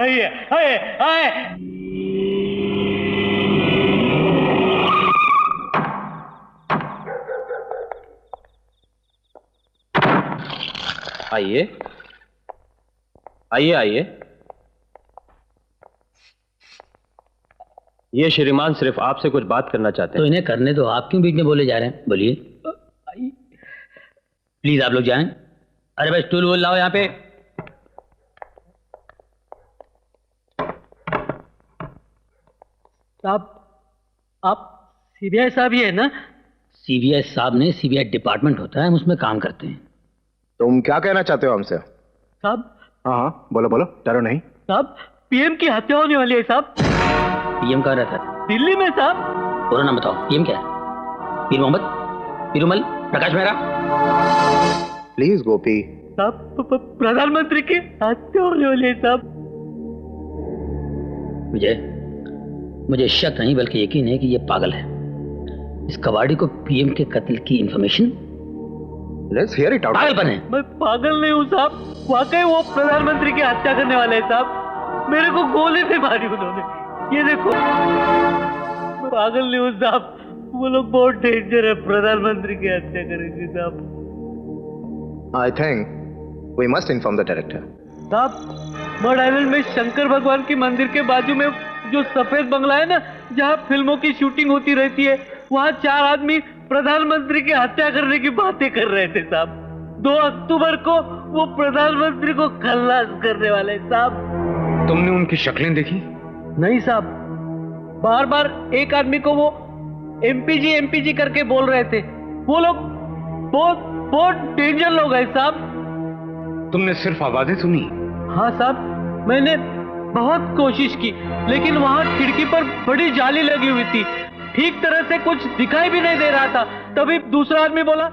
आइए आइए आइए। आइए आइए आइए। ये श्रीमान सिर्फ आपसे कुछ बात करना चाहते तो हैं। इन्हें करने दो, आप क्यों बीच में बोले जा रहे हैं? बोलिए प्लीज, आप लोग जाएं। अरे भाई स्टूल बोल लाओ यहाँ पे। साहब, आप सीबीआई साहब ही है ना? सीबीआई साहब नहीं, सीबीआई डिपार्टमेंट होता है, हम उसमें काम करते हैं। तुम क्या कहना चाहते हो हमसे? साहब, हाँ हाँ, बोलो बोलो, डरो नहीं। साहब, पीएम की हत्या होने वाली है साहब। पीएम कहाँ रहता है? दिल्ली में साहब। पूरा नाम बताओ, पीएम क्या है? पीर मोहम्मद, पीरूमल, प्रकाश मेहरा? प्लीज गोपी। साहब, प्रधानमंत्री की हत्या होने वाली है साहब। विजय, मुझे शक नहीं बल्कि यकीन है कि ये पागल है। इस कबाड़ी को पीएम के कत्ल की information. Let's hear it out. पागलपन है। मैं पागल नहीं हूँ साहब, वाकई वो प्रधानमंत्री की हत्या करने वाले हैं साहब। मेरे को गोली से मारी उन्होंने, ये देखो। मैं पागल नहीं हूँ साहब, वो लोग बहुत डेंजर है, प्रधानमंत्री की हत्या करेंगे साहब। I think we must inform the director. साहब, मड आइलैंड में शंकर भगवान की मंदिर के बाजू में जो सफेद बंगला है ना, जहाँ फिल्मों की शूटिंग होती रहती है, वहाँ 4 आदमी प्रधानमंत्री की हत्या करने की बातें कर रहे थे साहब। 2 अक्टूबर को वो प्रधानमंत्री को खल्लास करने वाले साहब। तुमने उनकी शक्लें देखी? नहीं साहब, बार बार एक आदमी को वो एमपीजी करके बोल रहे थे। वो लोग बहुत बहुत डेंजर लोग हैं साहब। तुमने सिर्फ आवाजें सुनी? हाँ साहब, मैंने बहुत कोशिश की, लेकिन वहां खिड़की पर बड़ी जाली लगी हुई थी, ठीक तरह से कुछ दिखाई भी नहीं दे रहा था। तभी दूसरा आदमी बोला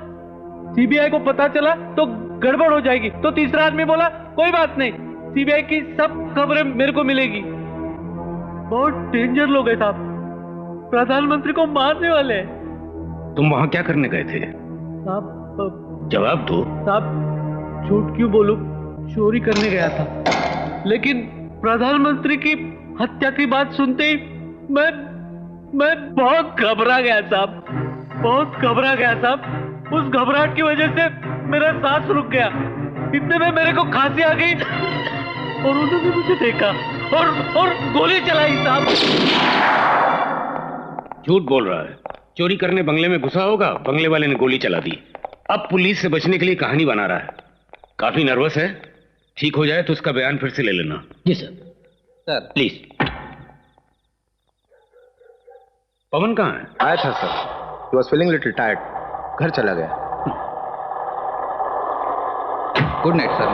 सीबीआई को पता चला तो गड़बड़ हो जाएगी, तो तीसरा आदमी बोला कोई बात नहीं, सीबीआई की सब खबरें मेरे को मिलेगी। बहुत डेंजर लोग हैं साहब, प्रधानमंत्री को मारने वाले हैं। तुम वहां क्या करने गए थे? साहब, जवाब दो। साहब, झूठ क्यों बोलूं, चोरी करने गया था, लेकिन प्रधानमंत्री की हत्या की बात सुनते ही मैं बहुत घबरा गया साहब, बहुत घबरा गया साहब। उस घबराहट की वजह से मेरा सांस रुक गया। इतने में मेरे को खांसी आ गई और उन्होंने मुझे देखा और गोली चलाई साहब। झूठ बोल रहा है। चोरी करने बंगले में घुसा होगा, बंगले वाले ने गोली चला दी। अब पुलिस से बचने के लिए कहानी बना रहा है। काफी नर्वस है, ठीक हो जाए तो उसका बयान फिर से ले लेना। जी सर। Sir please. पवन कहाँ है? आया था sir, he was feeling little tired, घर चला गया। Good night sir.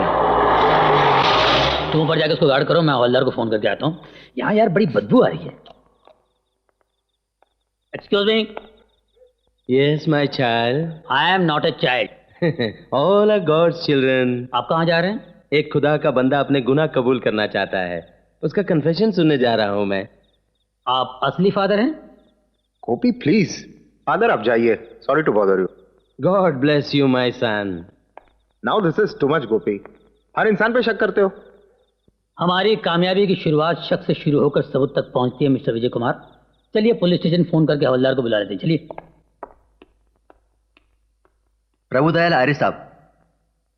तुम ऊपर जाकर उसको गार्ड करो, मैं हवलदार को फोन करके आता हूँ। यहाँ यार बड़ी बदबू आ रही है। Excuse me. Yes my child. I am not a child. All are God's children. आप कहाँ जा रहे हैं? एक खुदा का बंदा अपने गुनाह कबूल करना चाहता है, उसका कन्फेशन सुनने जा रहा हूं मैं। आप असली फादर हैं? गोपी प्लीज। फादर आप जाइए, sorry to bother you. God bless you my son. Now this is too much Gopi, हर इंसान पे शक करते हो। हमारी कामयाबी की शुरुआत शक से शुरू होकर सबूत तक पहुंचती है मिस्टर विजय कुमार। चलिए पुलिस स्टेशन फोन करके हवलदार को बुला लेते हैं। चलिए। प्रभुदयाल आर्य साहब।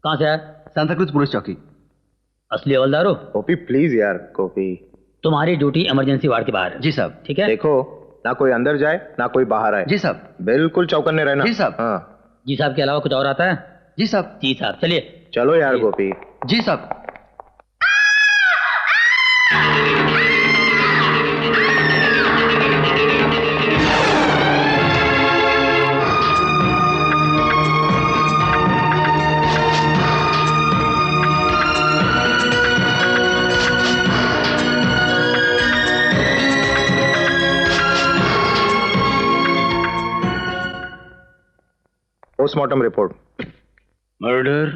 कहाँ से आया? सांताक्रूज पुलिस चौकी। असली हवलदार हो? गोपी प्लीज यार, गोपी। तुम्हारी ड्यूटी इमरजेंसी वार्ड के बाहर है। जी साहब। ठीक है? देखो, ना कोई अंदर जाए ना कोई बाहर आए। जी साहब। बिल्कुल चौकन्ने रहना। जी साहब। हाँ जी साहब के अलावा कुछ और आता है? जी साहब। जी साहब। चलिए। चलो यार गोपी। जी साहब। Postmortem report. मर्डर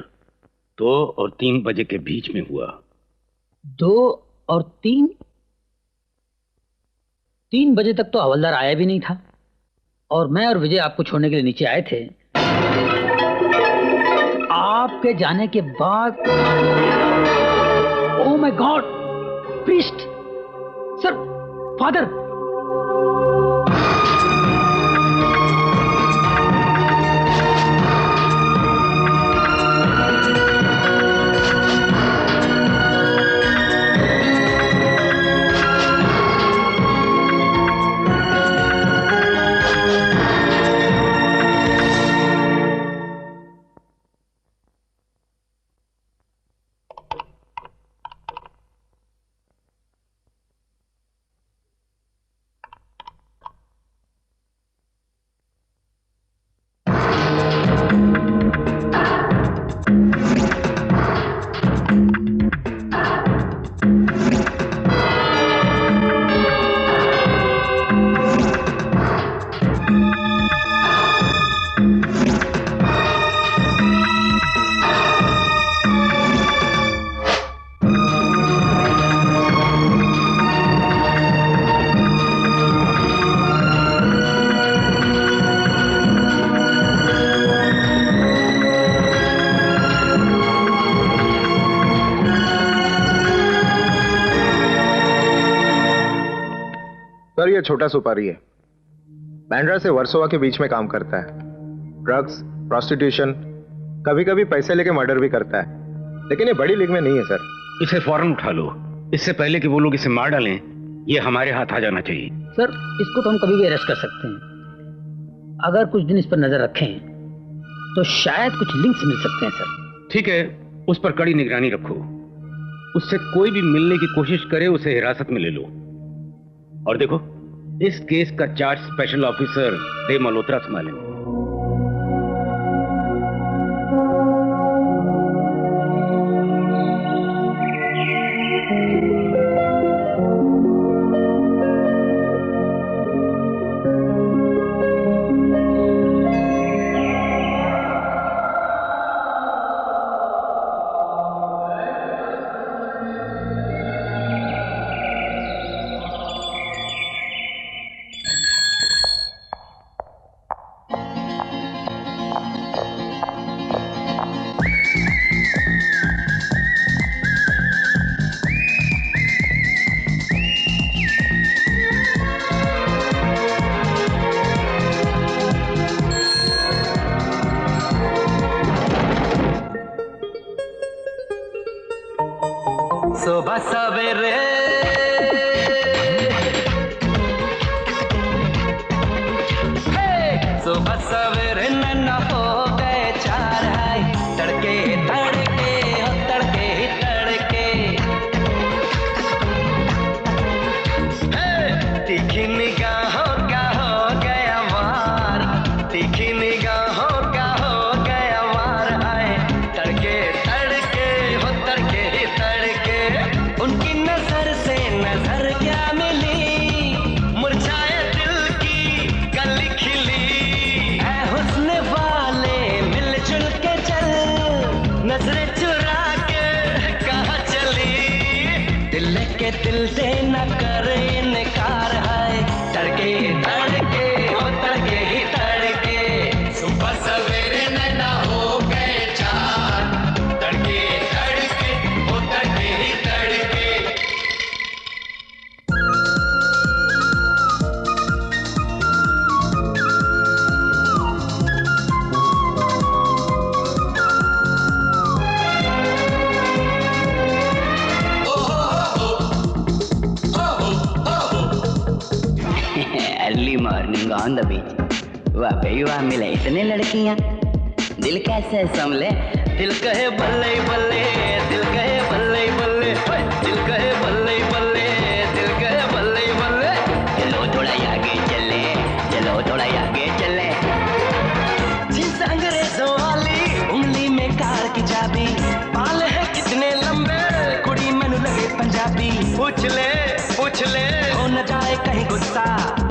2 और 3 बजे के बीच में हुआ। 2 और 3? 3 बजे तक तो हवलदार आया भी नहीं था, और मैं और विजय आपको छोड़ने के लिए नीचे आए थे। आपके जाने के बाद oh my God, priest sir, father. Sir, ये छोटा सुपारी है। बैंड्रा से वर्सोवा के बीच में काम करता है। ड्रग्स, प्रोस्टिट्यूशन, कभी कभी पैसे लेके मर्डर भी करता है, लेकिन ये बड़ी लीग में नहीं है सर। इसे फौरन उठा लो, इससे पहले कि वो लोग इसे मार डालें। ये हमारे हाथ आ जाना चाहिए। सर, इसको तो हम कभी भी अरेस्ट कर सकते हैं। अगर कुछ दिन इस पर नजर रखें तो शायद कुछ लिंक्स मिल सकते हैं सर। ठीक है, उस पर कड़ी निगरानी रखो। उससे कोई भी मिलने की कोशिश करे उसे हिरासत में ले लो। और देखो, इस केस का चार्ज स्पेशल ऑफिसर दे मल्होत्रा संभालेंगे। सुबह सवेरे सुबह सवेरे नन्ना हो गए चार, हाय तड़के तड़के हो तड़के ही तड़के। तीखी निगाहों का हो गया वार, तीखी निगाहों का हो गया वार, हाय तड़के तड़के हो तड़के ही तड़के। उनकी नजर से नजर क्या मिली, मुरझाए दिल की कली खिली। ऐ हुस्न वाले मिलजुल के चल, नजरें चुरा के कहाँ चली। दिल के दिल से न करे इनकार, है तड़के तड़के हो तड़के ही तड़के। सुबह सवेरे नैना हो गए चार, तड़के तड़के हो तड़के ही तड़के। Early morning on the beach. वाह भाई वाह, मिले इतने लड़कियां, दिल कैसे संभले। दिल कहे बल्ले बल्ले, दिल कहे बल्ले बल्ले, दिल कहे बल्ले बल्ले, दिल कहे बल्ले बल्ले। चलो थोड़ा आगे चले, चलो थोड़ा आगे चले। जिस अंग्रेजों वाली उंगली में कार की चाबी, बाल है कितने लंबे कुड़ी मैनू लगे पंजाबी। पूछ ले हो न जाए कहीं गुस्सा,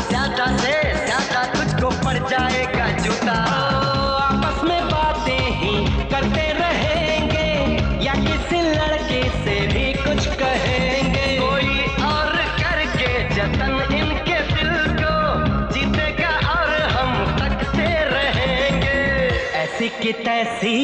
ज्यादा से ज्यादा तुझको पड़ जाएगा जूता। आपस में बातें ही करते रहेंगे या किसी लड़के से भी कुछ कहेंगे। कोई और करके जतन इनके दिल को जीतेगा और हम तकते रहेंगे। ऐसी की तैसी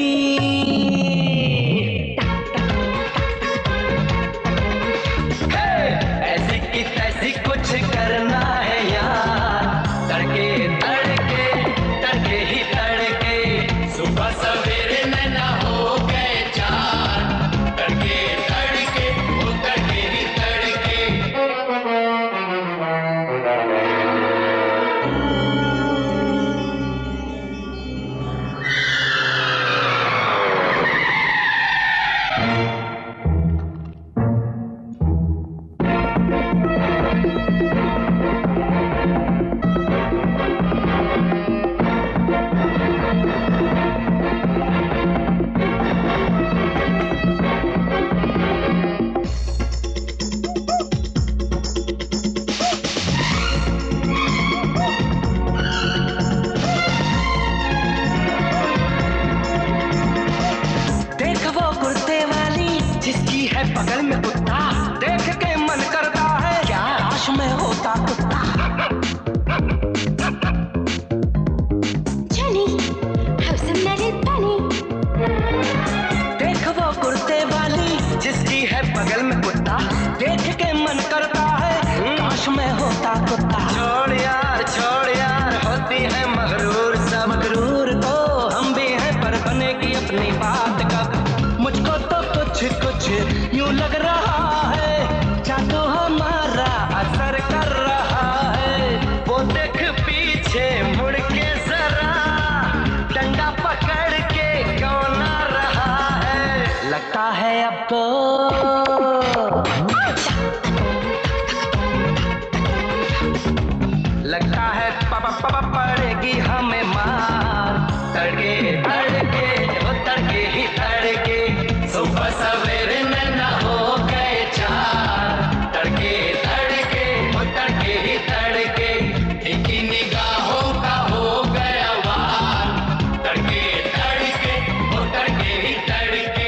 लगता है अब तो लगता है पड़ेगी हमें मार तड़के तड़के वो तड़के ही तड़के सुबह सवेरे में न हो गए चार तड़के तड़के वो तड़के ही तड़के एक ही निगाहों का हो गया वार तड़के तड़के वो तड़के ही तड़के।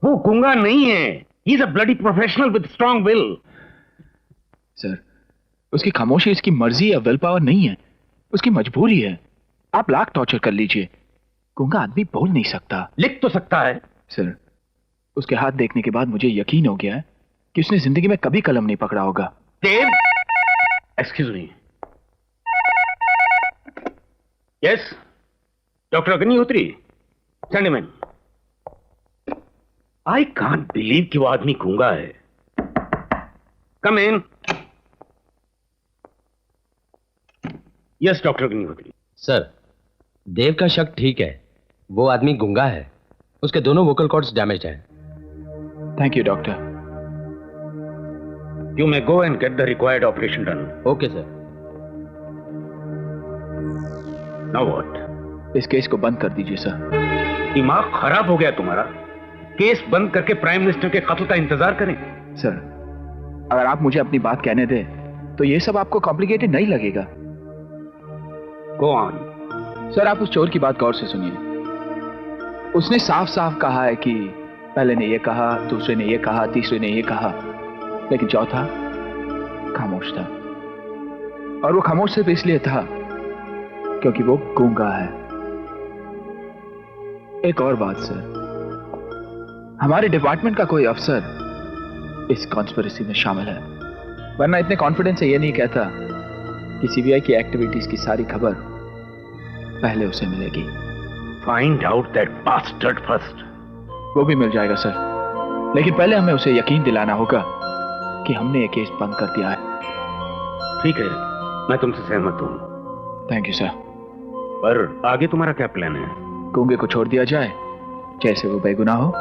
वो गूंगा नहीं है, he is a bloody professional with strong will. Sir, उसकी खामोशी उसकी मर्जी या विल पावर नहीं है, उसकी मजबूरी है। आप लाख टॉर्चर कर लीजिए, गूंगा आदमी बोल नहीं सकता। लिख तो सकता है। सर, उसके हाथ देखने के बाद मुझे यकीन हो गया है कि उसने जिंदगी में कभी कलम नहीं पकड़ा होगा। Dev, excuse me. Yes, doctor Agnihotri, सेंडिमैन। आई कांट बिलीव कि वो आदमी गूंगा है। Come in. Yes doctor Agnihotri. Sir, Dev का शक ठीक है, वो आदमी गूंगा है, उसके दोनों वोकल कॉर्ड्स डैमेज्ड हैं। Thank you doctor. You may go and get the required operation done. Okay sir. Now what? इस केस को बंद कर दीजिए सर। दिमाग खराब हो गया तुम्हारा? केस बंद करके प्राइम मिनिस्टर के खत का इंतजार करें? सर, अगर आप मुझे अपनी बात कहने दें तो ये सब आपको कॉम्प्लिकेटेड नहीं लगेगा। Go on. सर, आप उस चोर की बात गौर से सुनिए। उसने साफ साफ कहा है कि पहले ने ये कहा, दूसरे ने ये कहा, तीसरे ने ये कहा, लेकिन चौथा खामोश था। और वो खामोश सिर्फ इसलिए था क्योंकि वो गूंगा है। एक और बात सर, हमारे डिपार्टमेंट का कोई अफसर इस कॉन्स्पिरेसी में शामिल है, वरना इतने कॉन्फिडेंस से ये नहीं कहता कि सीबीआई की एक्टिविटीज की सारी खबर पहले उसे मिलेगी। Find out that bastard first. वो भी मिल जाएगा सर, लेकिन पहले हमें उसे यकीन दिलाना होगा कि हमने ये केस बंद कर दिया है। ठीक है, मैं तुमसे सहमत हूं। Thank you sir. पर आगे तुम्हारा क्या प्लान है? गूंगे को छोड़ दिया जाए जैसे वो बेगुनाह हो।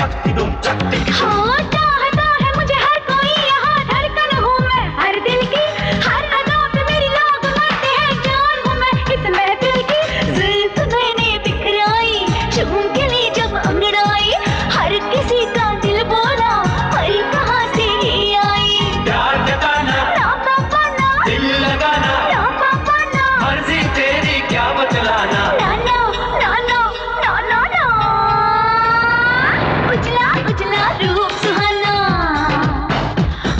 हाँ, चाहता है मुझे हर कोई, यहाँ धड़कन हूँ मैं हर दिल की, हर अदा पे मेरी लोग मरते हैं, जान हूँ मैं इस महफिल की। जुल्फ मैंने बिखराई, चूम के लिए जब अंगड़ाई, हर किसी का दिल बोला पर कहाँ से ये आई। प्यार जताना, ना पापा ना, दिल लगाना, ना पापा ना, मर्जी तेरी क्या बतलाना। ना ना ना ना ना ना ना। उजला उजला रूप सुहाना,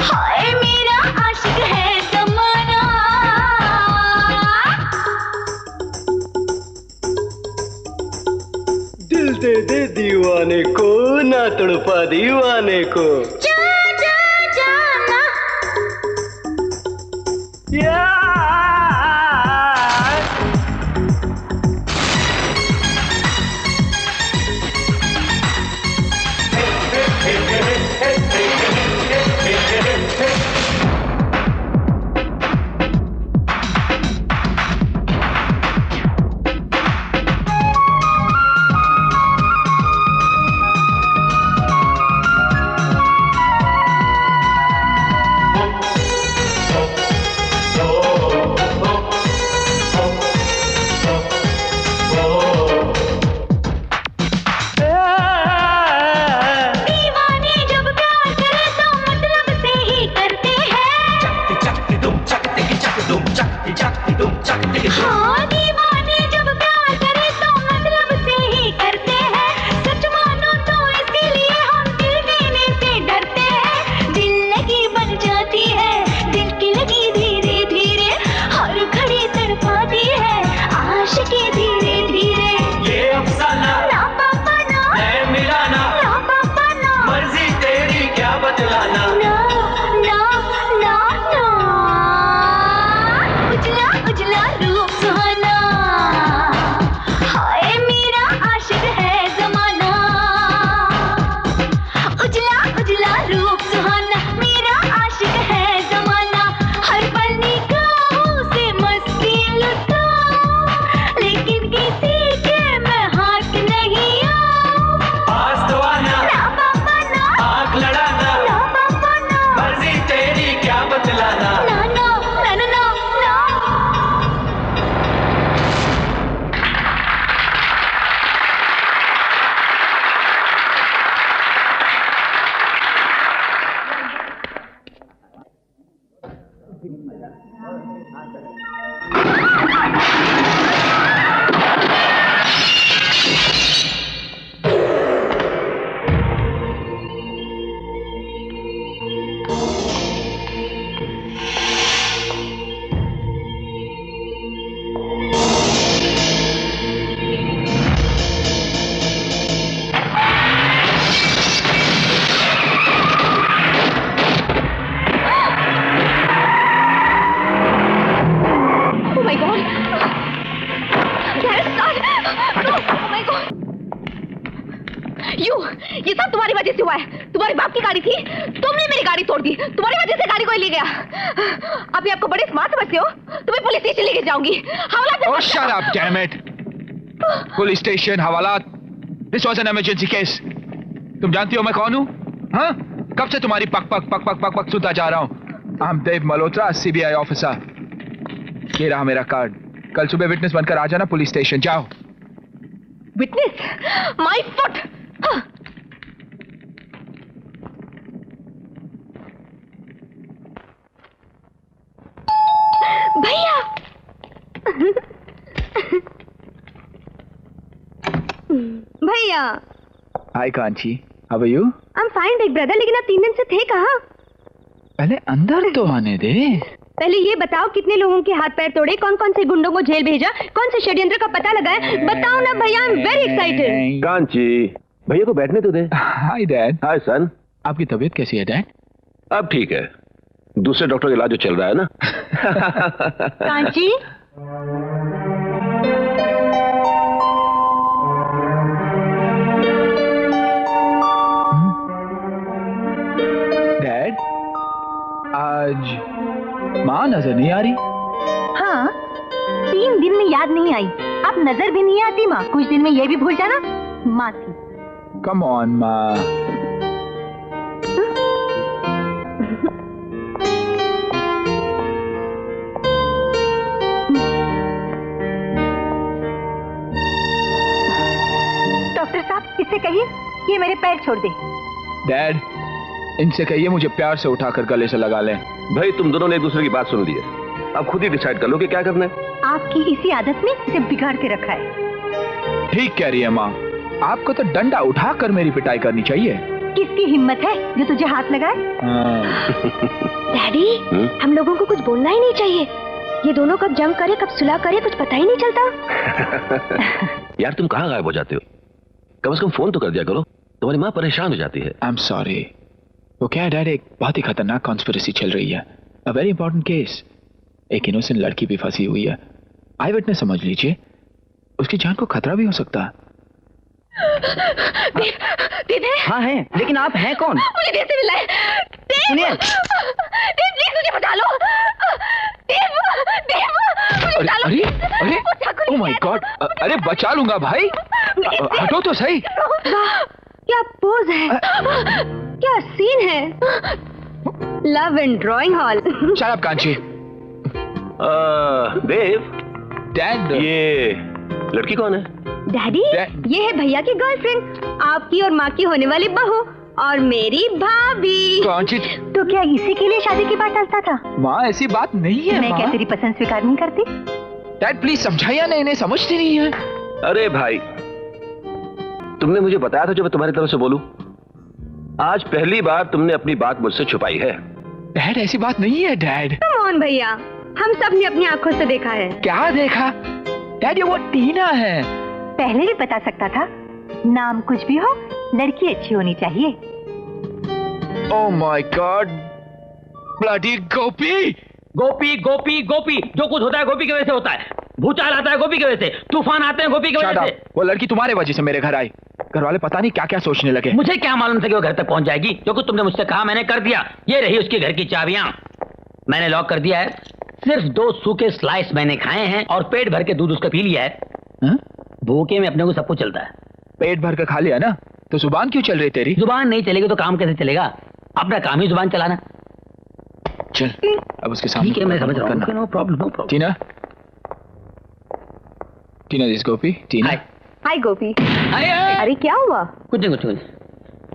हाय मेरा आशिक है ज़माना। दिल दे दे दीवाने को, ना तड़पा दीवाने को। जा जा जाना, दीवाने जब प्यार करे तो मतलब से ही करते हैं। हाँ, दीवाने जब प्यार करे तो मतलब से ही करते हैं। सच मानो तो इसीलिए हम दिल देने से डरते हैं। दिल लगी बन जाती है, दिल की लगी धीरे धीरे, हर घड़ी तड़पाती है आशिकी धीरे धीरे। ये अफसाना, ना पापा ना, है मिलाना, ना पापा ना, मर्जी तेरी क्या बतलाना। ना ना ना ना। उजला उजला रूप सुहाना, हाय मेरा आशिक है ज़माना। उजला उजला रूप सुहाना, मेरा आशिक है ज़माना। हर पल निगाहों से मस्ती लुटाऊं, लेकिन किसी के मैं हाथ नहीं आऊं। पास तो आना, ना पापा ना, आँख लड़ाना, ना पापा ना, मर्जी तेरी क्या बतलाना। ना ना ना ना ना ना। Oh my God! Gareth, God! No! Oh my God! ये सब तुम्हारी वजह से हुआ है। तुम्हारे बाप की गाड़ी थी, तुमने मेरी गाड़ी तोड़ दी, तुम्हारी वजह से गाड़ी कोई ले गया। अभी आपको बड़े स्मार्ट समझते हो, तुम्हें पुलिस स्टेशन लेके जाऊंगी। हवाला Oh, shut up, damn it! Police station, हवालात। This was an emergency case. तुम जानती हो मैं कौन हूँ? हाँ? कब से तुम्हारी पक पक पक पक पक पक सुनता जा रहा हूँ? I'm Dev Malhotra, CBI officer. ये रहा मेरा कार्ड। कल सुबह विटनेस बनकर आ जाना पुलिस स्टेशन। जाओ। विटनेस? My foot! भैया! भैया! Hi Kanchi, how are you? I'm fine big brother, लेकिन आप 3 दिन से थे कहाँ? पहले अंदर तो आने दे। पहले ये बताओ कितने लोगों के हाथ पैर तोड़े, कौन कौन से गुंडों को जेल भेजा, कौन से षड्यंत्र का पता लगाया, बताओ ना भैया। I am very excited. Kanchi, भैया को बैठने तो दे। Hi dad. हाय सन। आपकी तबीयत कैसी है डैड? अब ठीक है, दूसरे डॉक्टर का इलाज जो चल रहा है ना। कांची, डैड, आज माँ नजर नहीं आ रही। हाँ 3 दिन में याद नहीं आई, अब नजर भी नहीं आती माँ। कुछ दिन में ये भी भूल जाना, माँ थी। कम ऑन माँ। डॉक्टर साहब, इससे कहिए ये मेरे पैर छोड़ दे। डैड, इनसे कहिए मुझे प्यार से उठाकर गले से लगा लें। भाई तुम दोनों ने एक दूसरे की बात सुन ली है, अब खुद ही डिसाइड कर लो कि क्या करना है। आपकी इसी आदत ने इसे बिगाड़ के रखा है। ठीक कह रही है माँ, आपको तो डंडा उठाकर मेरी पिटाई करनी चाहिए। किसकी हिम्मत है जो तुझे हाथ लगाए? डैडी, हम लोगों को कुछ बोलना ही नहीं चाहिए। ये दोनों कब जंग करे कब सुलह करे कुछ पता ही नहीं चलता। यार तुम कहाँ गायब हो जाते हो? कम से कम फोन तो कर दिया करो, तुम्हारी माँ परेशान हो जाती है। I am sorry. वो क्या है डैड, एक बहुत ही खतरनाक कॉन्स्पिरेसी चल रही है। A very important case. एक इनोसेंट लड़की भी फंसी हुई है। आई विटनेस समझ लीजिए, उसकी जान को खतरा भी हो सकता है। देव है? हाँ है, लेकिन आप हैं कौन? मुझे देव से मिलना है। सुनिए। देव प्लीज मुझे बचा लो। देव, देव, मुझे बचा लो। अरे ओह माय गॉड, अरे बचा लूंगा भाई, हटो तो सही। क्या पोज है, क्या सीन है। Love and drawing hall. Shut up Kanchi. Dev, dad, ये लड़की कौन है? डैडी, ये है भैया की गर्लफ्रेंड, आपकी और माँ की होने वाली बहू, और मेरी भाभी। कांची, तो क्या इसी के लिए शादी की बात चलता था? माँ ऐसी बात नहीं है। मैं क्या तेरी पसंद स्वीकार नहीं करती? डैड प्लीज समझाइए ना, इन्हें समझती नहीं है। अरे भाई, तुमने मुझे बताया था जो मैं तुम्हारी तरफ से बोलूं। आज पहली बार तुमने अपनी बात मुझसे छुपाई है। डैड ऐसी बात नहीं है डैड। कम ऑन भैया, हम सब ने अपनी आंखों से देखा है। क्या देखा? डैड ये वो टीना है। पहले भी बता सकता था, नाम कुछ भी हो, लड़की अच्छी होनी चाहिए। ओह माय गॉड, ब्लडी गोपी। गोपी गोपी गोपी, जो कुछ होता है गोपी की वजह से होता है। भूचाल आता है गोपी की वजह से, तूफान आते हैं गोपी की वजह से। वो लड़की तुम्हारे वजह से मेरे घर आई। घर वाले पता नहीं क्या क्या सोचने लगे। मुझे क्या मालूम था कि वो घर तक पहुंच जाएगी। जो कुछ तुमने मुझसे कहा मैंने कर दिया। ये रही उसके घर की चाबियां, मैंने लॉक कर दिया है। सिर्फ 2 सूखे स्लाइस मैंने खाए हैं और पेट भर के दूध उसका पी लिया है। भूखे में अपने को सब कुछ चलता है। पेट भर के खा लिया ना, तो जुबान क्यों चल रही तेरी? जुबान नहीं चलेगी तो काम कैसे चलेगा? अपना काम ही जुबान चलाना। चल अब उसके सामने। ठीक है, मैं समझ रहा हूँ। No problem, no problem. Tina, Tina this Gopi. Tina. Hi Gopi. अरे क्या हुआ? कुछ नहीं कुछ नहीं।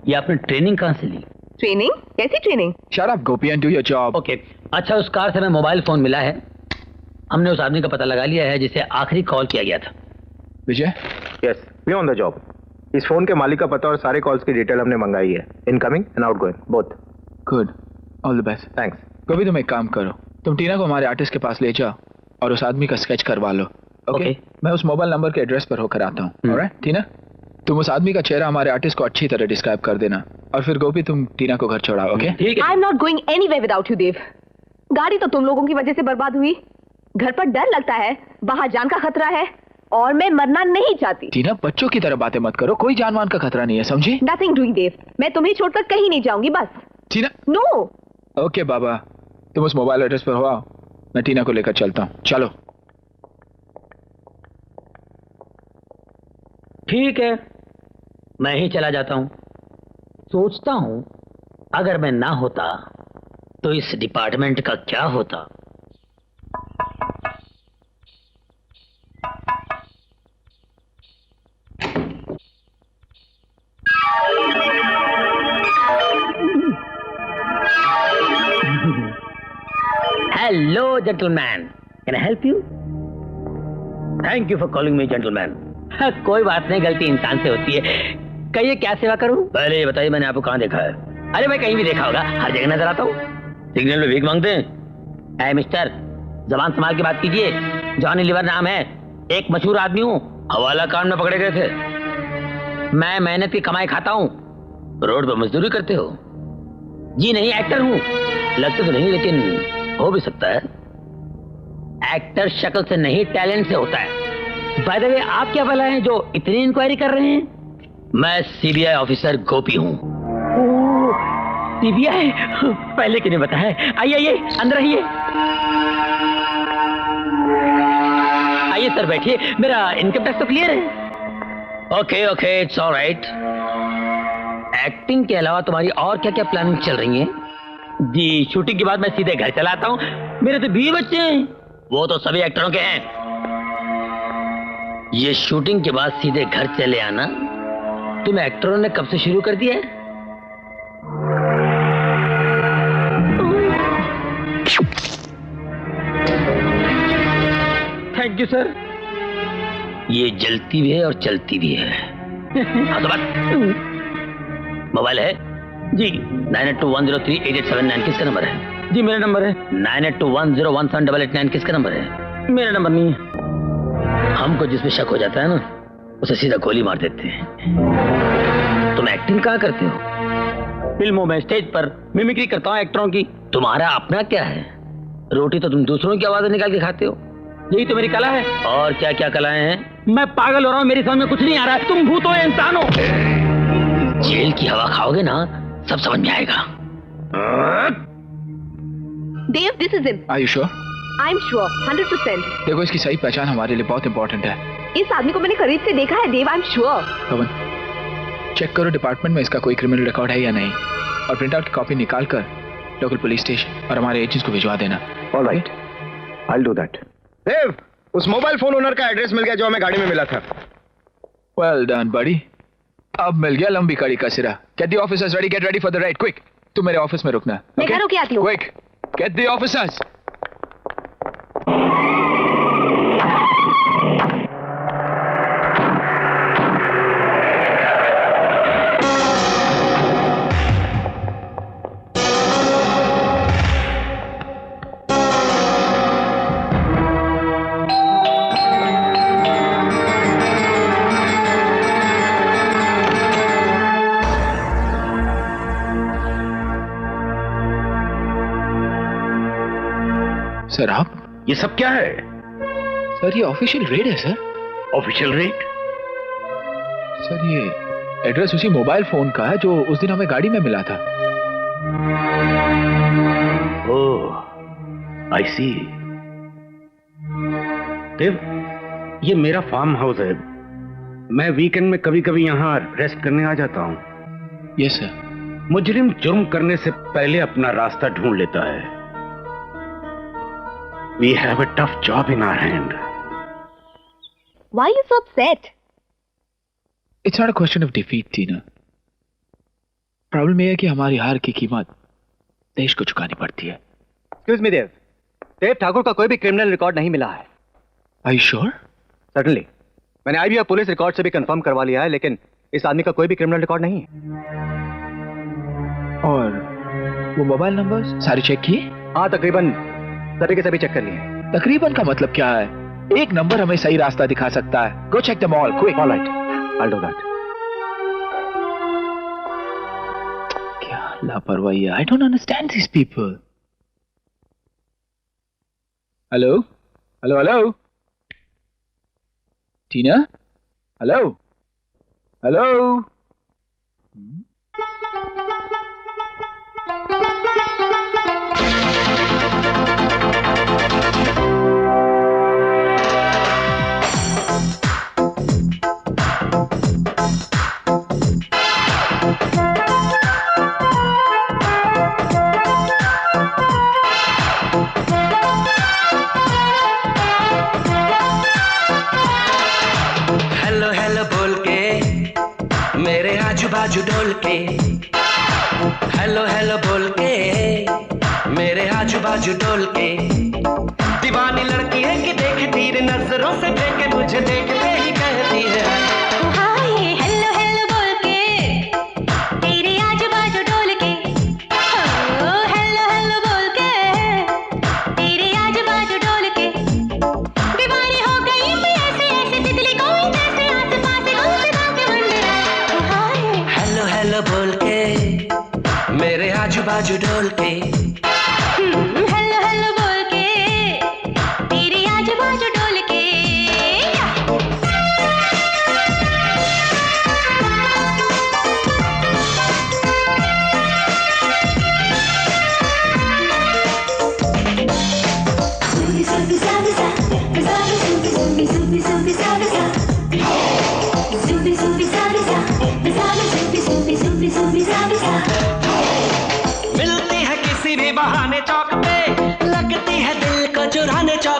ये आपने ट्रेनिंग कहाँ से ली? ट्रेनिंग? कैसी training? Shut up Gopi and do your job. Okay, अच्छा उस कार से हमें मोबाइल फोन मिला है। हमने उस आदमी का पता लगा लिया है जिसे आखिरी कॉल किया गया था। Vijay? Yes, we on the job. इस फोन के मालिक का पता और सारे कॉल्स की डिटेल हमने मंगाई है, incoming and outgoing both. Good, all the best. Thanks. Gopi तुम एक काम करो, तुम टीना को हमारे आर्टिस्ट के पास ले जाओ और उस आदमी का स्केच करवा लो। ओके? मैं उस मोबाइल नंबर के एड्रेस पर होकर आता हूँ। ऑलराइट टीना, तुम उस आदमी का चेहरा हमारे आर्टिस्ट को अच्छी तरह डिस्क्राइब कर देना, और फिर गोपी तुम टीना को घर छोड़ाओ। ओके? ठीक है। I am not going anywhere without you Dev. गाड़ी तो तुम लोगों की वजह से बर्बाद हुई, घर पर डर लगता है, बाहर जान का खतरा है, और मैं मरना नहीं चाहती। टीना बच्चों की तरह बातें मत करो, कोई जानवान का खतरा नहीं है, समझी? नथिंग डूइंग देव, मैं तुम्हें छोड़कर कहीं नहीं जाऊंगी बस। टीना। नो। ओके बाबा, तुम उस मोबाइल एड्रेस पर हो आओ, मैं टीना को लेकर चलता हूँ। चलो। ठीक है, मैं ही चला जाता हूं। सोचता हूं अगर मैं ना होता तो इस डिपार्टमेंट का क्या होता। Hello gentleman, can I help you? Thank you for calling me gentleman. कोई बात नहीं, गलती इंसान से होती है। कहिए क्या सेवा करूं? पहले ये बताइए मैंने आपको कहाँ देखा है? अरे मैं कहीं भी देखा होगा, हर जगह नजर आता हूँ। सिग्नल में भीख मांगते हैं? ऐ मिस्टर, जबान संभाल के बात कीजिए। जॉनी लीवर नाम है, एक मशहूर आदमी हूँ, हवाला कांड में पकड़े गए थे। मैं मेहनत की कमाई खाता हूँ, रोड पर मजदूरी करते हो। जी नहीं, एक्टर हूँ। लगते तो नहीं लेकिन हो भी सकता है। एक्टर शक्ल से नहीं टैलेंट से होता है। बाय द वे, आप क्या भला हैं जो इतनी इंक्वायरी कर रहे हैं? मैं सीबीआई ऑफिसर गोपी हूँ। सीबीआई? पहले क्यों नहीं बताया? आइए आइए, अंदर आइए। आइए सर बैठिए, मेरा इनकम टैक्स तो क्लियर है। Okay okay, it's alright. Acting के अलावा तुम्हारी और क्या क्या प्लानिंग चल रही है? जी शूटिंग के बाद मैं सीधे घर चला आता हूँ। मेरे तो 20 बच्चे हैं, वो तो सभी एक्टरों के हैं। ये शूटिंग के बाद सीधे घर चले आना तुम एक्टरों ने कब से शुरू कर दिया है? Thank you sir. ये जलती भी है और चलती भी है। हाँ तो बात। मोबाइल है जी? 9821038879 किसका नंबर है? जी मेरा नंबर है। 9821017889 किसका नंबर है? मेरा नंबर नहीं है। हमको जिसमें शक हो जाता है ना उसे सीधा गोली मार देते हैं। तुम एक्टिंग कहाँ करते हो? फिल्मों में, स्टेज पर मिमिक्री करता हूँ एक्टरों की। तुम्हारा अपना क्या है? रोटी तो तुम दूसरों की आवाजें निकाल के खाते हो, यही तो मेरी कला है। और क्या क्या कलाएं हैं? मैं पागल हो रहा हूँ, मेरी समझ में कुछ नहीं आ रहा है। तुम भूत हो या इंसान हो? जेल की हवा खाओगे ना सब समझ में आएगा। Dev, this is him. Are you sure? I am sure 100%। देखो इसकी सही पहचान हमारे लिए बहुत इंपॉर्टेंट है। इस आदमी को मैंने करीब से देखा है Dev, I am sure. Pawan, check करो डिपार्टमेंट में इसका कोई क्रिमिनल रिकॉर्ड है या नहीं, और प्रिंट आउट की कॉपी निकाल कर लोकल पुलिस स्टेशन और हमारे एजेंट्स को भिजवा देना। All right, I will do that. Dev, उस मोबाइल फोन ओनर का एड्रेस मिल गया जो हमें गाड़ी में मिला था। वेल डन बड़ी। अब मिल गया लंबी कड़ी का सिरा। Get the officers ready, get ready for the ride, quick. तुम मेरे ऑफिस में रुकना। मैं घर होके आती हूँ। Quick, get the officers. Sir आप? ये सब क्या है? सर ये ऑफिशियल रेड है सर। Official red? सर ये एड्रेस उसी मोबाइल फोन का है जो उस दिन हमें गाड़ी में मिला था। ओह, आई सी। देव, ये मेरा फार्म हाउस है। मैं वीकेंड में कभी कभी यहाँ रेस्ट करने आ जाता हूँ। Yes sir. मुजरिम जुर्म करने से पहले अपना रास्ता ढूंढ लेता है। We have a tough job in our hand. Why are you so upset? It's not a question of defeat, Tina. Problem यह है कि हमारी हार की कीमत देश को चुकानी पड़ती है। Excuse me, देव। देव ठाकुर का कोई भी क्रिमिनल रिकॉर्ड नहीं मिला है। Are you sure? Certainly. मैंने IBR पुलिस रिकॉर्ड से भी कंफर्म करवा लिया है, लेकिन इस आदमी का कोई भी क्रिमिनल रिकॉर्ड नहीं है। और वो मोबाइल नंबर्स सारे चेक किए? हाँ, तकरीबन सभी के सभी चेक कर लिए। तकरीबन का मतलब क्या है? एक नंबर हमें सही रास्ता दिखा सकता है। Go check them all, quick. All right, I'll do that. क्या लापरवाही है? I don't understand these people. Hello? Hello, hello? Tina? Hello? Hello? Hello hello बोल के मेरे आजू बाजू डोल के, हेलो हेलो बोल के मेरे आजू बाजू डोल के, दीवानी लड़की है कि देख तीर नजरों से देखे मुझे देखते ही कहती है हाय हेलो हेलो बोल के तेरे आजू बाजू डोल के, ओ हेलो हेलो बोल के तेरे आजू बाजू डोल के, दीवानी हो गई मैं ऐसे ऐसे तितली कोई जैसे आस पास उनसे बातें बन रहा। हाय हेलो हेलो बोल के मेरे आजू बाजू डोल के, हेलो हेलो बोल के तेरे आजू बाजू डोल के। Zombie, zombie, zombie, zombie, zombie, zombie, zombie, zombie, zombie, zombie, zombie, zombie,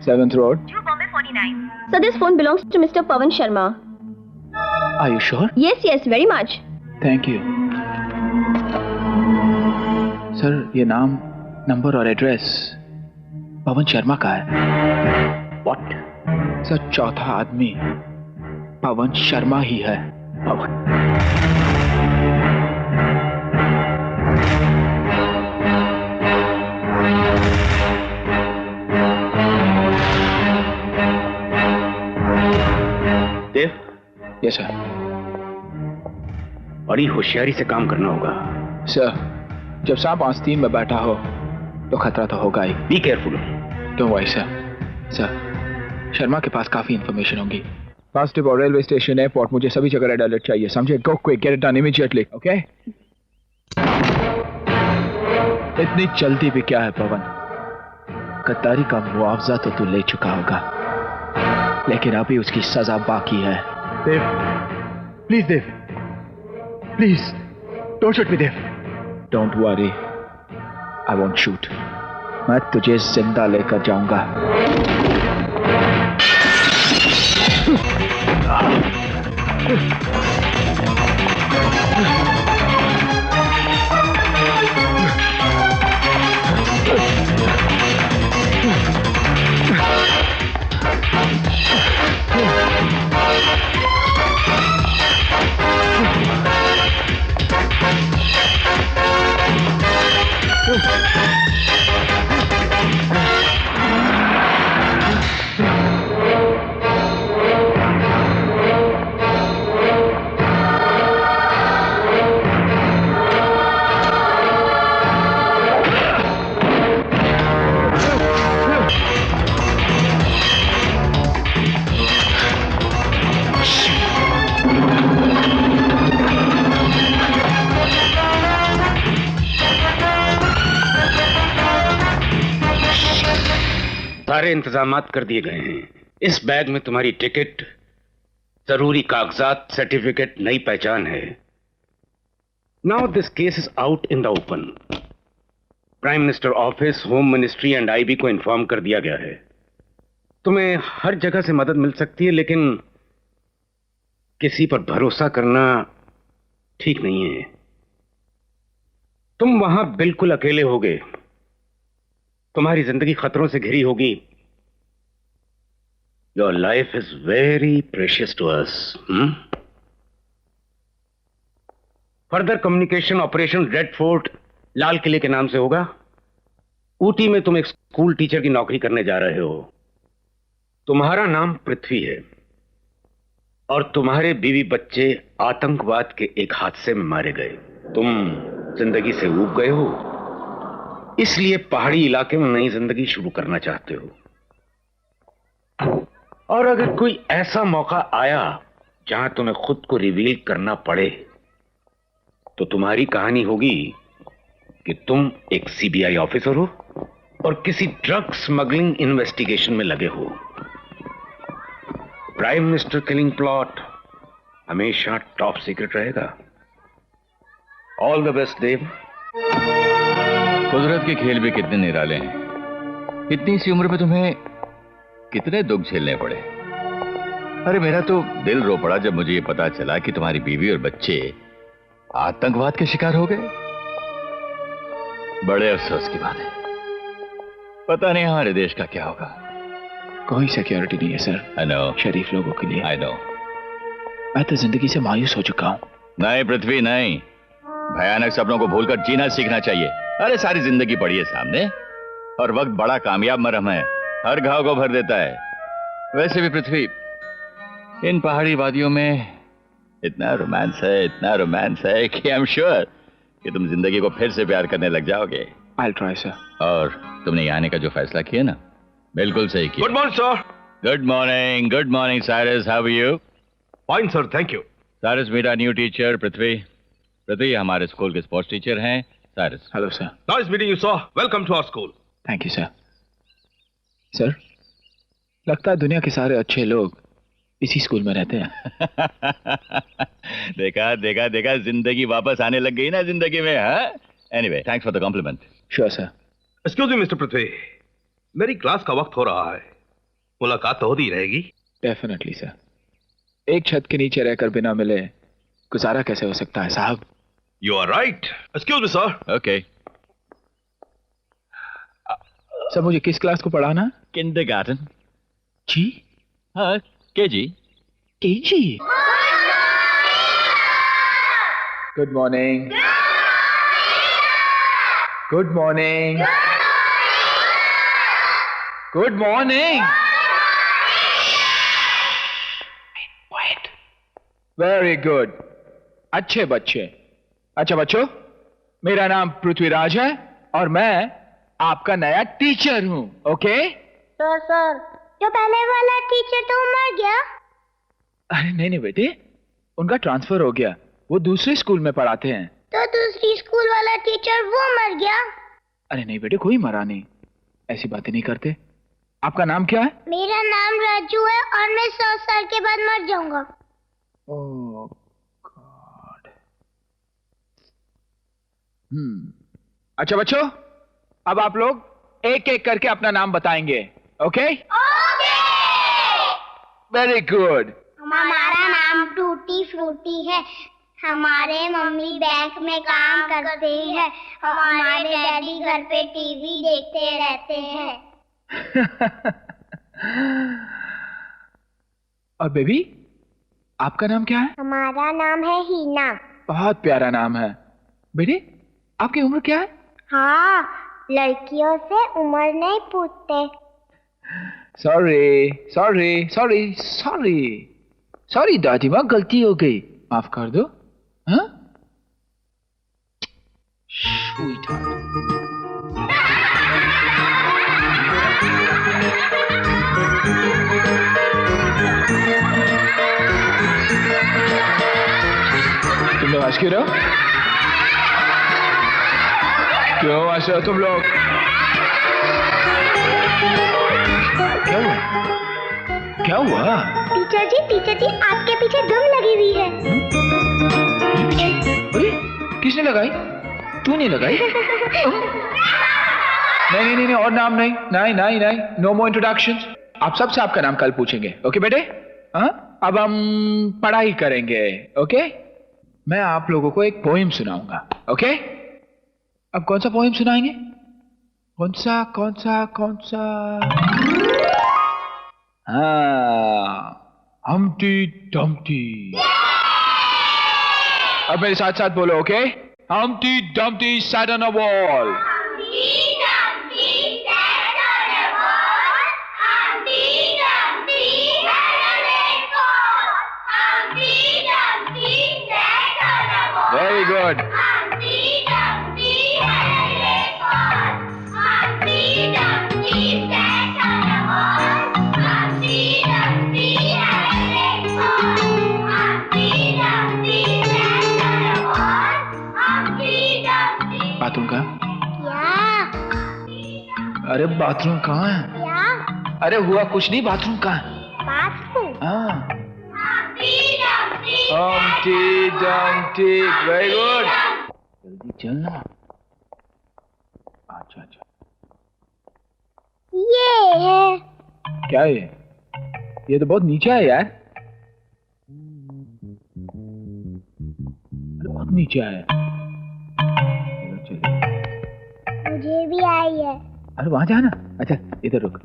7th Road. New Bombay 49. So this phone belongs to Mr. Pawan Sharma. Are you sure? Yes, very much. Thank you. Sir, ये नाम, number और address Pawan Sharma का है। What? Sir, चौथा आदमी पवन शर्मा ही है। Pawan. Dev? Yes sir. बड़ी होशियारी से काम करना होगा। सर, जब सांप आस्तीन में बैठा हो तो खतरा तो होगा ही। Be careful. Don't worry sir. Sir, Sharma के पास काफी इंफॉर्मेशन होगी। Fast depot, railway station, airport, मुझे सभी जगह रेड अलर्ट चाहिए, समझे? Go quick, get it done immediately, okay? इतनी जल्दी भी क्या है पवन? गद्दारी का मुआवजा तो तू ले चुका होगा, लेकिन अभी उसकी सजा बाकी है। Dev, please Dev, please don't shoot me Dev. Don't worry, I won't shoot. मैं तुझे जिंदा लेकर जाऊंगा। सारे इंतजामात कर दिए गए हैं। इस बैग में तुम्हारी टिकट, जरूरी कागजात, सर्टिफिकेट, नई पहचान है। Now this case is out in the open. Prime minister office, home ministry and IB को इन्फॉर्म कर दिया गया है। तुम्हें हर जगह से मदद मिल सकती है, लेकिन किसी पर भरोसा करना ठीक नहीं है। तुम वहां बिल्कुल अकेले होगे, तुम्हारी जिंदगी खतरों से घिरी होगी। Your life is very precious to us. Further communication operation red fort लाल किले के नाम से होगा। ऊटी में तुम एक स्कूल टीचर की नौकरी करने जा रहे हो। तुम्हारा नाम पृथ्वी है और तुम्हारे बीवी बच्चे आतंकवाद के एक हादसे में मारे गए। तुम जिंदगी से ऊब गए हो, इसलिए पहाड़ी इलाके में नई जिंदगी शुरू करना चाहते हो। और अगर कोई ऐसा मौका आया जहां तुम्हें खुद को रिवील करना पड़े, तो तुम्हारी कहानी होगी कि तुम एक सीबीआई ऑफिसर हो और किसी ड्रग स्मगलिंग इन्वेस्टिगेशन में लगे हो। प्राइम मिनिस्टर किलिंग प्लॉट हमेशा टॉप सीक्रेट रहेगा। ऑल द बेस्ट देव। कुदरत के खेल भी कितने निराले हैं। इतनी सी उम्र में तुम्हें कितने दुख झेलने पड़े। अरे मेरा तो दिल रो पड़ा जब मुझे ये पता चला कि तुम्हारी बीवी और बच्चे आतंकवाद के शिकार हो गए। बड़े अफसोस की बात है। पता नहीं हमारे देश का क्या होगा। कोई सिक्योरिटी नहीं है सर। I know. शरीफ लोगों के लिए। I know. मैं तो जिंदगी से मायूस हो चुका हूं। नहीं पृथ्वी नहीं, भयानक सपनों को भूलकर जीना सीखना चाहिए। अरे सारी जिंदगी पड़ी है सामने और वक्त बड़ा कामयाब मरहम है, हर घाव को भर देता है। वैसे भी पृथ्वी, इन पहाड़ी वादियों में इतना रोमांस है कि आई एम श्योर कि तुम जिंदगी को फिर से प्यार करने लग जाओगे। I'll try, sir. और तुमने यहाँ आने का जो फैसला किया ना, बिल्कुल सही किया। Good morning sir. Good morning Cyrus, how are you? Fine sir, thank you. Cyrus meet our new teacher Prithvi हमारे स्कूल के स्पोर्ट्स टीचर हैं। Cyrus. Hello sir. Nice meeting you sir, welcome to our school. Thank you sir. Sir, लगता है दुनिया के सारे अच्छे लोग इसी स्कूल में रहते हैं। देखा जिंदगी वापस आने लग गई ना जिंदगी में। हाँ, anyway thanks for the compliment. Sure sir. Excuse me mister Prithvi, मेरी क्लास का वक्त हो रहा है। मुलाकात तो होती रहेगी। Definitely sir. एक छत के नीचे रहकर बिना मिले गुजारा कैसे हो सकता है साहब? You are right. Excuse me sir. Okay. Sir मुझे किस क्लास को पढ़ाना? किंडरगार्टन। जी? हाँ, KG. KG? Good morning. Good morning. Good morning. Very good. अच्छे बच्चे। अच्छा बच्चों, मेरा नाम पृथ्वीराज है और मैं आपका नया टीचर हूं। ओके? तो सर, जो पहले वाला टीचर तो मर गया। अरे नहीं नहीं बेटे, उनका ट्रांसफर हो गया, वो दूसरे स्कूल में पढ़ाते हैं। तो दूसरी स्कूल वाला टीचर वो मर गया। अरे नहीं बेटे, कोई मरा नहीं, ऐसी बातें नहीं करते। आपका नाम क्या है? मेरा नाम राजू है और मैं 100 साल के बाद मर जाऊंगा। ओह गॉड। अच्छा बच्चों, अब आप लोग एक एक करके अपना नाम बताएंगे। ओके? Very good. हमारा नाम टूटी फ्रूटी है। हमारे मम्मी बैंक में काम करते हैं। हमारे डैडी घर पे टीवी देखते रहते हैं। और बेबी, आपका नाम क्या है? हमारा नाम है हीना। बहुत प्यारा नाम है। बेटे, आपकी उम्र क्या है? हाँ, लड़कियों से उम्र नहीं पूछते। Sorry sorry sorry sorry sorry दादी माँ, गलती हो गई, माफ कर दो। हाँ? तुम लोग हंस क्यों रहे हो? क्यों हंस रहे हो तुम लोग? क्या हुआ? क्या हुआ? टीचर जी, आपके पीछे गम लगी हुई है। अरे, किसने लगाई? तूने लगाई? नहीं नहीं नहीं, और नाम नहीं, नहीं नहीं नहीं, नो मोर इंट्रोडक्शंस। आप सबसे आपका नाम कल पूछेंगे। ओके बेटे? हाँ, अब हम पढ़ाई करेंगे। ओके? मैं आप लोगों को एक पोएम सुनाऊंगा। ओके? अब कौन सा पोएम सुनाएंगे? कौन सा कौन सा कौन सा? हाँ, हम्टी डम्टी। अब मेरे साथ साथ बोलो। Okay? Humpty Dumpty sat on a wall. Very good. Bathroom कहाँ? अरे बाथरूम कहाँ है? क्या? अरे हुआ कुछ नहीं, बाथरूम कहाँ है? बाथरूम? हाँ। Humpty Dumpty, very good. जल्दी चलना। अच्छा अच्छा। ये है। क्या है ये तो बहुत नीचे है यार। अरे बहुत नीचे है। मुझे भी आई है। अरे वहां जाना। अच्छा इधर रुक।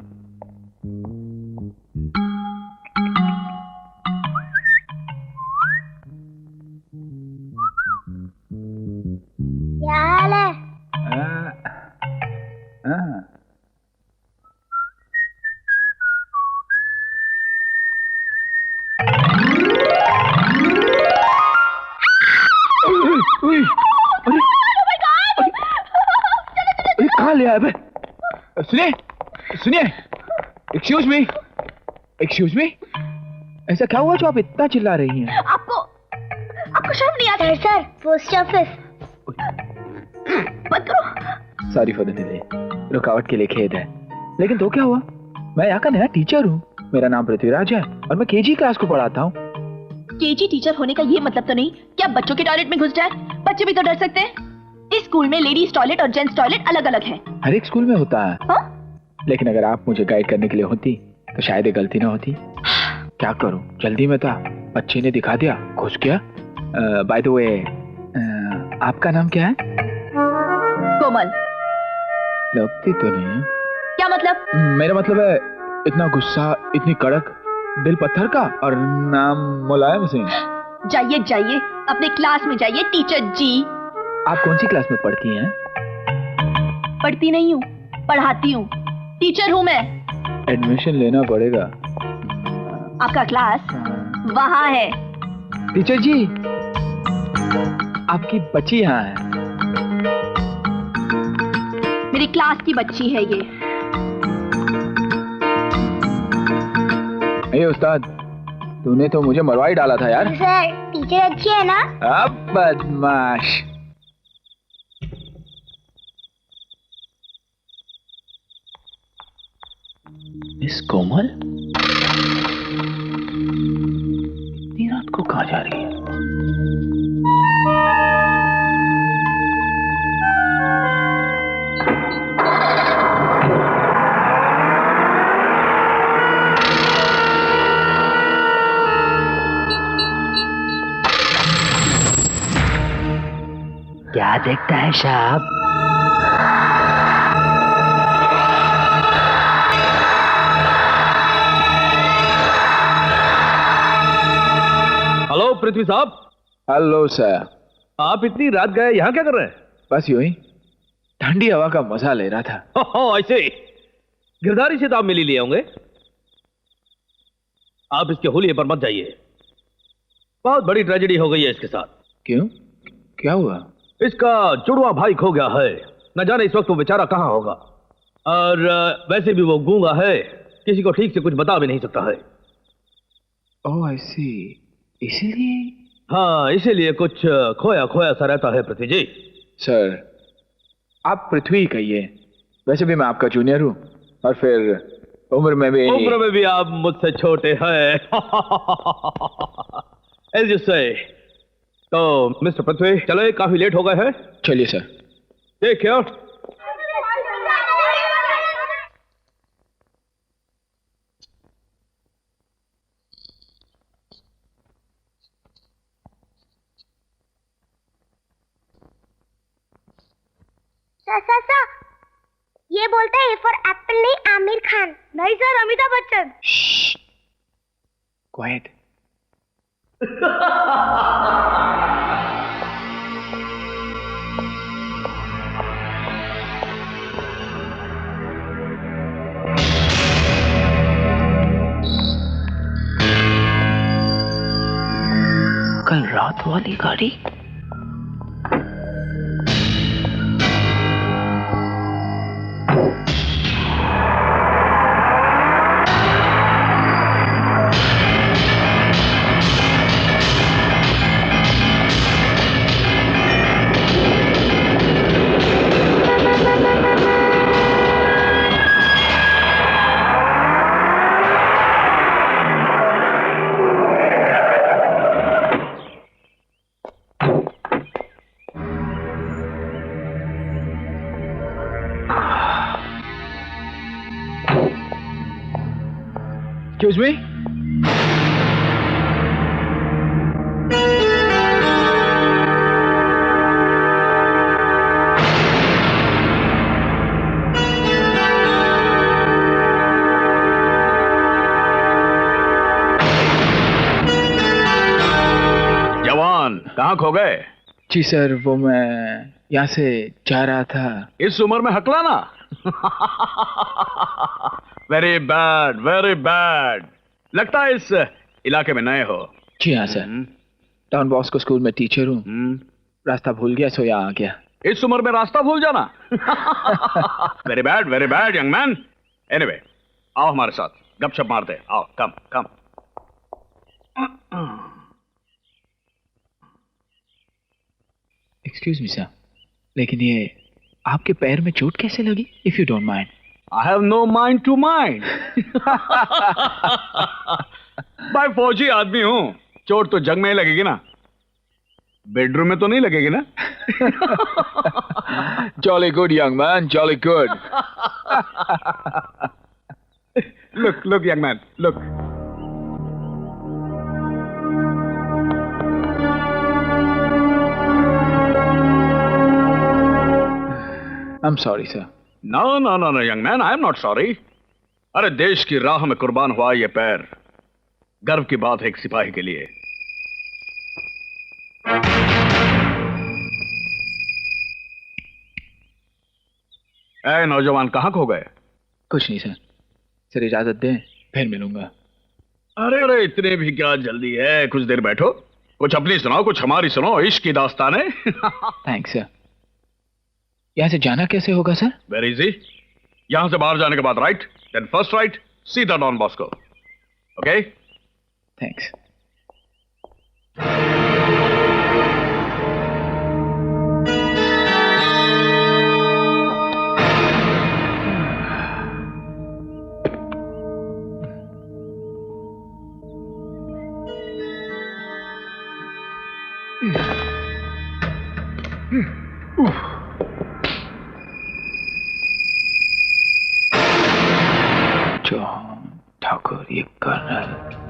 क्या हाल है? अरे कहाँ ले आया बे? सुनिए सुनिए, एक्सक्यूज मी, एक्सक्यूज मी, ऐसा क्या हुआ जो आप इतना चिल्ला रही हैं? आपको शर्म नहीं आता? Sir, post office. मत करो। सॉरी फॉर द डिले, रुकावट के लिए खेद है, लेकिन तो क्या हुआ, मैं यहाँ का नया टीचर हूँ। मेरा नाम पृथ्वीराज है और मैं केजी क्लास को पढ़ाता हूँ। केजी टीचर होने का ये मतलब तो नहीं कि आप बच्चों के टॉयलेट में घुस जाए? बच्चे भी तो डर सकते हैं। इस स्कूल में लेडीज टॉयलेट और जेंट्स टॉयलेट अलग अलग है। हर एक स्कूल में होता है। हा? लेकिन अगर आप मुझे गाइड करने के लिए होती तो शायद ये गलती ना होती। क्या करूं, जल्दी में था, बच्चे ने दिखा दिया, घुस गया। बाय द वे, आपका नाम क्या है? कोमल। लगती तो नहीं है। क्या मतलब? मेरा मतलब है इतना गुस्सा, इतनी कड़क, दिल पत्थर का, और नाम मुलायम सिंह। जाइए जाइए, अपने क्लास में जाइए टीचर जी। आप कौन सी क्लास में पढ़ती हैं? पढ़ती नहीं हूँ, पढ़ाती हूँ, टीचर हूँ मैं। एडमिशन लेना पड़ेगा। आपका क्लास वहाँ है। टीचर जी, आपकी बच्ची यहाँ है। मेरी क्लास की बच्ची है ये। ए उस्ताद, तूने तो मुझे मरवा ही डाला था यार। सर, टीचर अच्छी है ना? अब बदमाश। मिस कोमल इतनी रात को कहाँ जा रही है? क्या देखता है साहब? हेलो पृथ्वी साहब। Hello sir. आप इतनी रात गए, यहाँ क्या कर रहे हैं? बस यूं ही ठंडी हवा का मजा ले रहा था। ऐसे गिरधारी से तो आप मिल ही लिए होंगे। आप इसके होलिये पर मत जाइए, बहुत बड़ी ट्रेजेडी हो गई है इसके साथ। क्यों, क्या हुआ? इसका जुड़वा भाई खो गया है, न जाने इस वक्त वो बेचारा कहां होगा। और वैसे भी वो गूंगा है, किसी को ठीक से कुछ बता भी नहीं सकता है। ओह आई सी, इसीलिए? हाँ, इसीलिए कुछ खोया खोया सा रहता है पृथ्वी जी। सर, आप पृथ्वी कहिए, वैसे भी मैं आपका जूनियर हूं, और फिर उम्र में भी आप मुझसे छोटे हैं। As you say। तो मिस्टर पृथ्वी, चलो, काफी लेट हो गए हैं। चलिए सर। Take care. सर, ये बोलता है फॉर एप्पल नहीं आमिर खान। नहीं सर, अमिताभ बच्चन। क्वाइट। कल रात वाली गाड़ी। Excuse me? जवान, कहाँ खो गए? जी सर, वो मैं यहाँ से जा रहा था। इस उम्र में हकलाना? Very bad, very bad. लगता है इस इलाके में नए हो। जी हाँ सर, टाउन बॉस्को स्कूल में टीचर हूँ। रास्ता भूल गया, सो यहाँ आ गया। इस उम्र में रास्ता भूल जाना? Very bad young man. Anyway, आओ हमारे साथ गपशप मारते। आओ, कम कम। एक्सक्यूज मी सर, लेकिन ये आपके पैर में चोट कैसे लगी, if you don't mind? I have no mind to mind। मैं फौजी आदमी हूं, चोट तो जंग में ही लगेगी ना, बेडरूम में तो नहीं लगेगी ना। Jolly good young man, jolly good। Look, look, young man, look. I'm sorry, sir. No, no, no, no, young man, I am not sorry. अरे देश की राह में कुर्बान हुआ ये पैर गर्व की बात है एक सिपाही के लिए। ऐ नौजवान कहाँ खो गए? कुछ नहीं सर। सर इजाजत दें, फिर मिलूंगा। अरे अरे इतने भी क्या जल्दी है, कुछ देर बैठो, कुछ अपनी सुनाओ, कुछ हमारी सुनो, इश्क की दास्तानें। Thanks sir. यहाँ से जाना कैसे होगा सर? Very easy. यहां से बाहर जाने के बाद राइट, देन फर्स्ट राइट, सीधा Don Bosco. Okay? Thanks. John Thakur, ये colonel.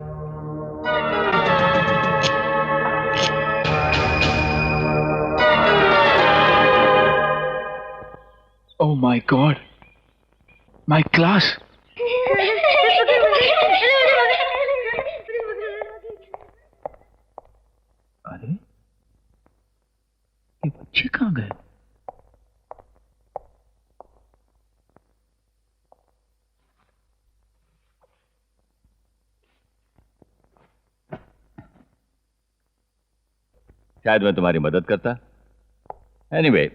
Oh my God, my class. अरे ये बच्चे कहाँ गए? शायद मैं तुम्हारी मदद करता। एनीवे,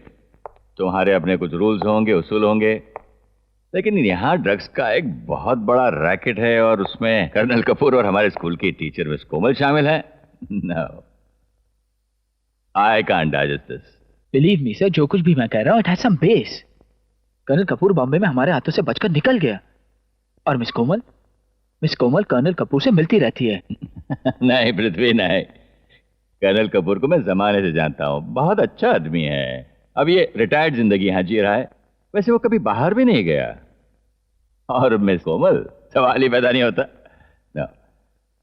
तुम्हारे अपने कुछ रूल्स होंगे, उसूल होंगे, लेकिन यहाँ ड्रग्स का एक बहुत बड़ा रैकेट है और उसमें कर्नल कपूर और हमारे स्कूल की टीचर मिस कोमल शामिल है। No, I can't digest this. Believe me sir, जो कुछ भी मैं कह रहा हूँ it has some base. Colonel Kapoor Bombay में हमारे हाथों से बचकर निकल गया और मिस कोमल कर्नल कपूर से मिलती रहती है। नहीं पृथ्वी, नहीं। कर्नल कपूर को मैं जमाने से जानता हूँ, बहुत अच्छा आदमी है। अब ये रिटायर्ड जिंदगी यहाँ जी रहा है, वैसे वो कभी बाहर भी नहीं गया। और मिस कोमल, सवाल ही पैदा नहीं होता। no.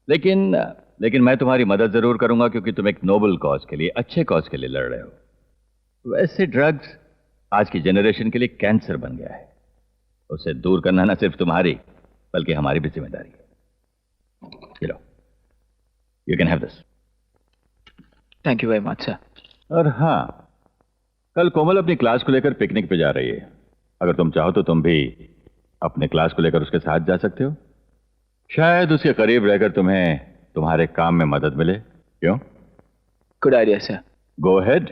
लेकिन मैं तुम्हारी मदद जरूर करूंगा क्योंकि तुम एक नोबल कॉज के लिए, अच्छे कॉज के लिए लड़ रहे हो। वैसे ड्रग्स आज की जनरेशन के लिए कैंसर बन गया है, उसे दूर करना ना सिर्फ तुम्हारी बल्कि हमारी भी जिम्मेदारी है। You can have this. Thank you very much sir. और हाँ, कल कोमल अपनी क्लास को लेकर पिकनिक पे जा रही है। अगर तुम चाहो तो तुम भी अपने क्लास को लेकर उसके साथ जा सकते हो। शायद उसके करीब रहकर तुम्हें तुम्हारे काम में मदद मिले। क्यों? Good idea sir. Go ahead.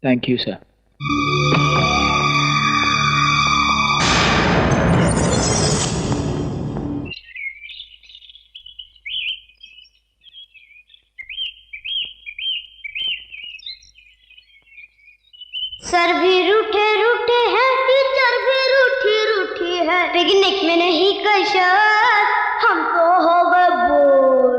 Thank you sir. Sir भी रूठे रूठे हैं, टीचर भी रूठी रूठी है, पिकनिक में नहीं गए सर, हम तो हो गए बोर।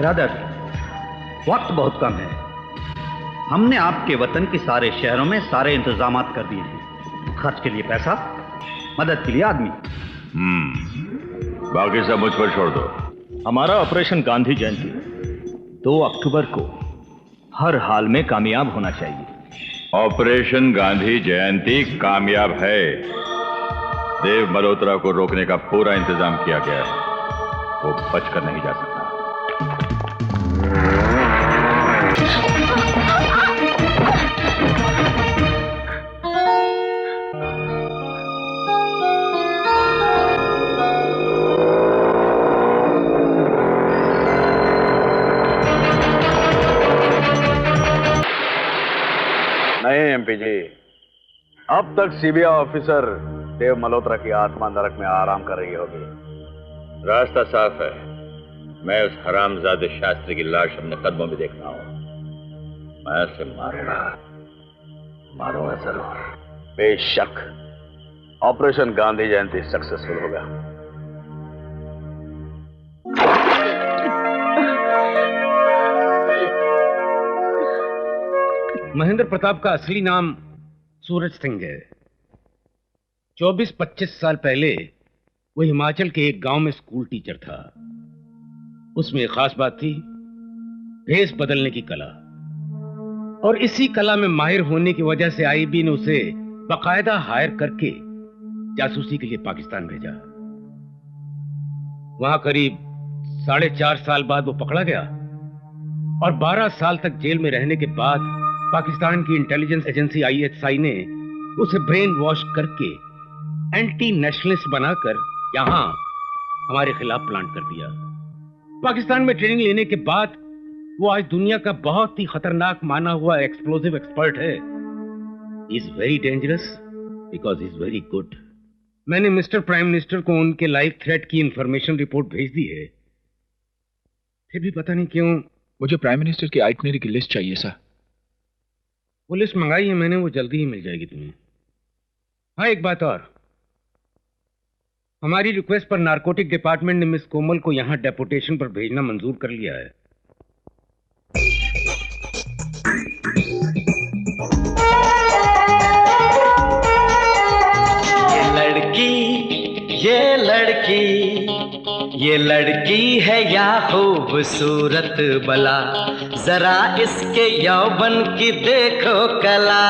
ब्रदर, वक्त बहुत कम है। हमने आपके वतन के सारे शहरों में सारे इंतजाम कर दिए हैं। खर्च के लिए पैसा, मदद के लिए आदमी। बाकी सब मुझ पर छोड़ दो। हमारा ऑपरेशन गांधी जयंती 2 अक्टूबर को हर हाल में कामयाब होना चाहिए। ऑपरेशन गांधी जयंती कामयाब है। देव मल्होत्रा को रोकने का पूरा इंतजाम किया गया है। वो बचकर नहीं जा सकता। नहीं एमपी जी, अब तक सीबीआई ऑफिसर देव मल्होत्रा की आत्मा नरक में आराम कर रही होगी। रास्ता साफ है। मैं उस हरामजादे शास्त्री की लाश अपने कदमों में देख रहा हूं। मैं उसे मारूंगा जरूर। बेशक ऑपरेशन गांधी जयंती सक्सेसफुल होगा। महेंद्र प्रताप का असली नाम सूरज सिंह है। 24-25 साल पहले वो हिमाचल के एक गांव में स्कूल टीचर था। उसमें एक खास बात थी, भेष बदलने की कला। और इसी कला में माहिर होने की वजह से आईबी ने उसे बाकायदा हायर करके जासूसी के लिए पाकिस्तान भेजा। वहां करीब 4.5 साल बाद वो पकड़ा गया और 12 साल तक जेल में रहने के बाद पाकिस्तान की इंटेलिजेंस एजेंसी ISI ने उसे ब्रेन वॉश करके एंटी नेशनलिस्ट बनाकर यहां हमारे खिलाफ प्लांट कर दिया। पाकिस्तान में ट्रेनिंग लेने के बाद वो आज दुनिया का बहुत ही खतरनाक माना हुआ एक्सप्लोसिव एक्सपर्ट है। Is very dangerous because is very good. मैंने मिस्टर प्राइम मिनिस्टर को उनके लाइफ थ्रेट की इंफॉर्मेशन रिपोर्ट भेज दी है। फिर भी पता नहीं क्यों मुझे प्राइम मिनिस्टर की आइटनरी की लिस्ट चाहिए सर। वो लिस्ट मंगाई है मैंने, वो जल्दी ही मिल जाएगी तुम्हें। हाँ, एक बात और, हमारी रिक्वेस्ट पर नारकोटिक डिपार्टमेंट ने मिस कोमल को यहां डेपुटेशन पर भेजना मंजूर कर लिया है। ये लड़की है या खूबसूरत बला, जरा इसके यौवन की देखो कला।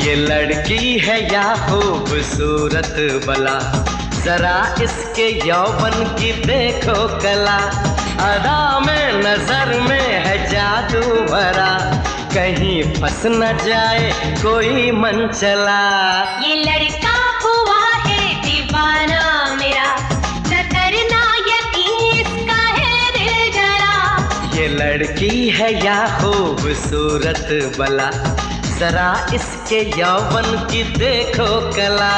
ये लड़की है या खूबसूरत बला, जरा इसके यौवन की देखो कला। अदा में नजर में है जादू भरा, कहीं फंस न जाए कोई मन चला। ये लड़का हुआ है दीवाना मेरा, न करना यकीन इसका है दिल जरा। ये लड़की है या खूबसूरत बला, जरा इसके यौवन की देखो कला।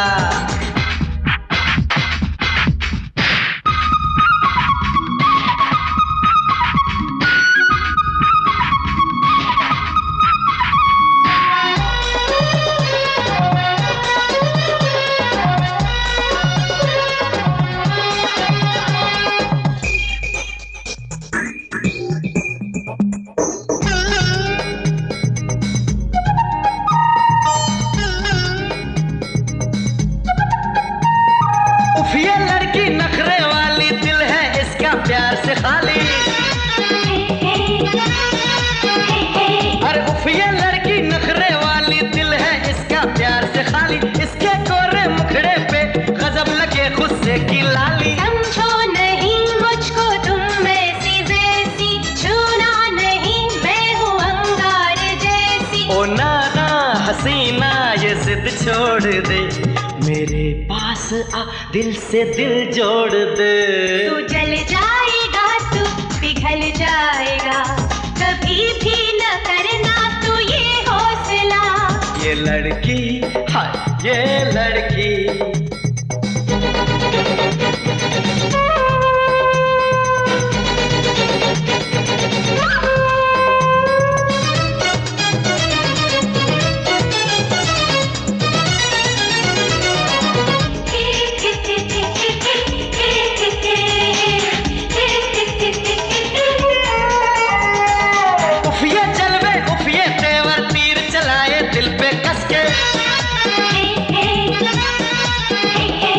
छोड़ दे मेरे पास आ, दिल से दिल जोड़ दे। तू जल जाएगा, तू पिघल जाएगा, कभी भी न करना तू ये हौसला। ये लड़की, हाँ ये लड़की, दिल पे कस के।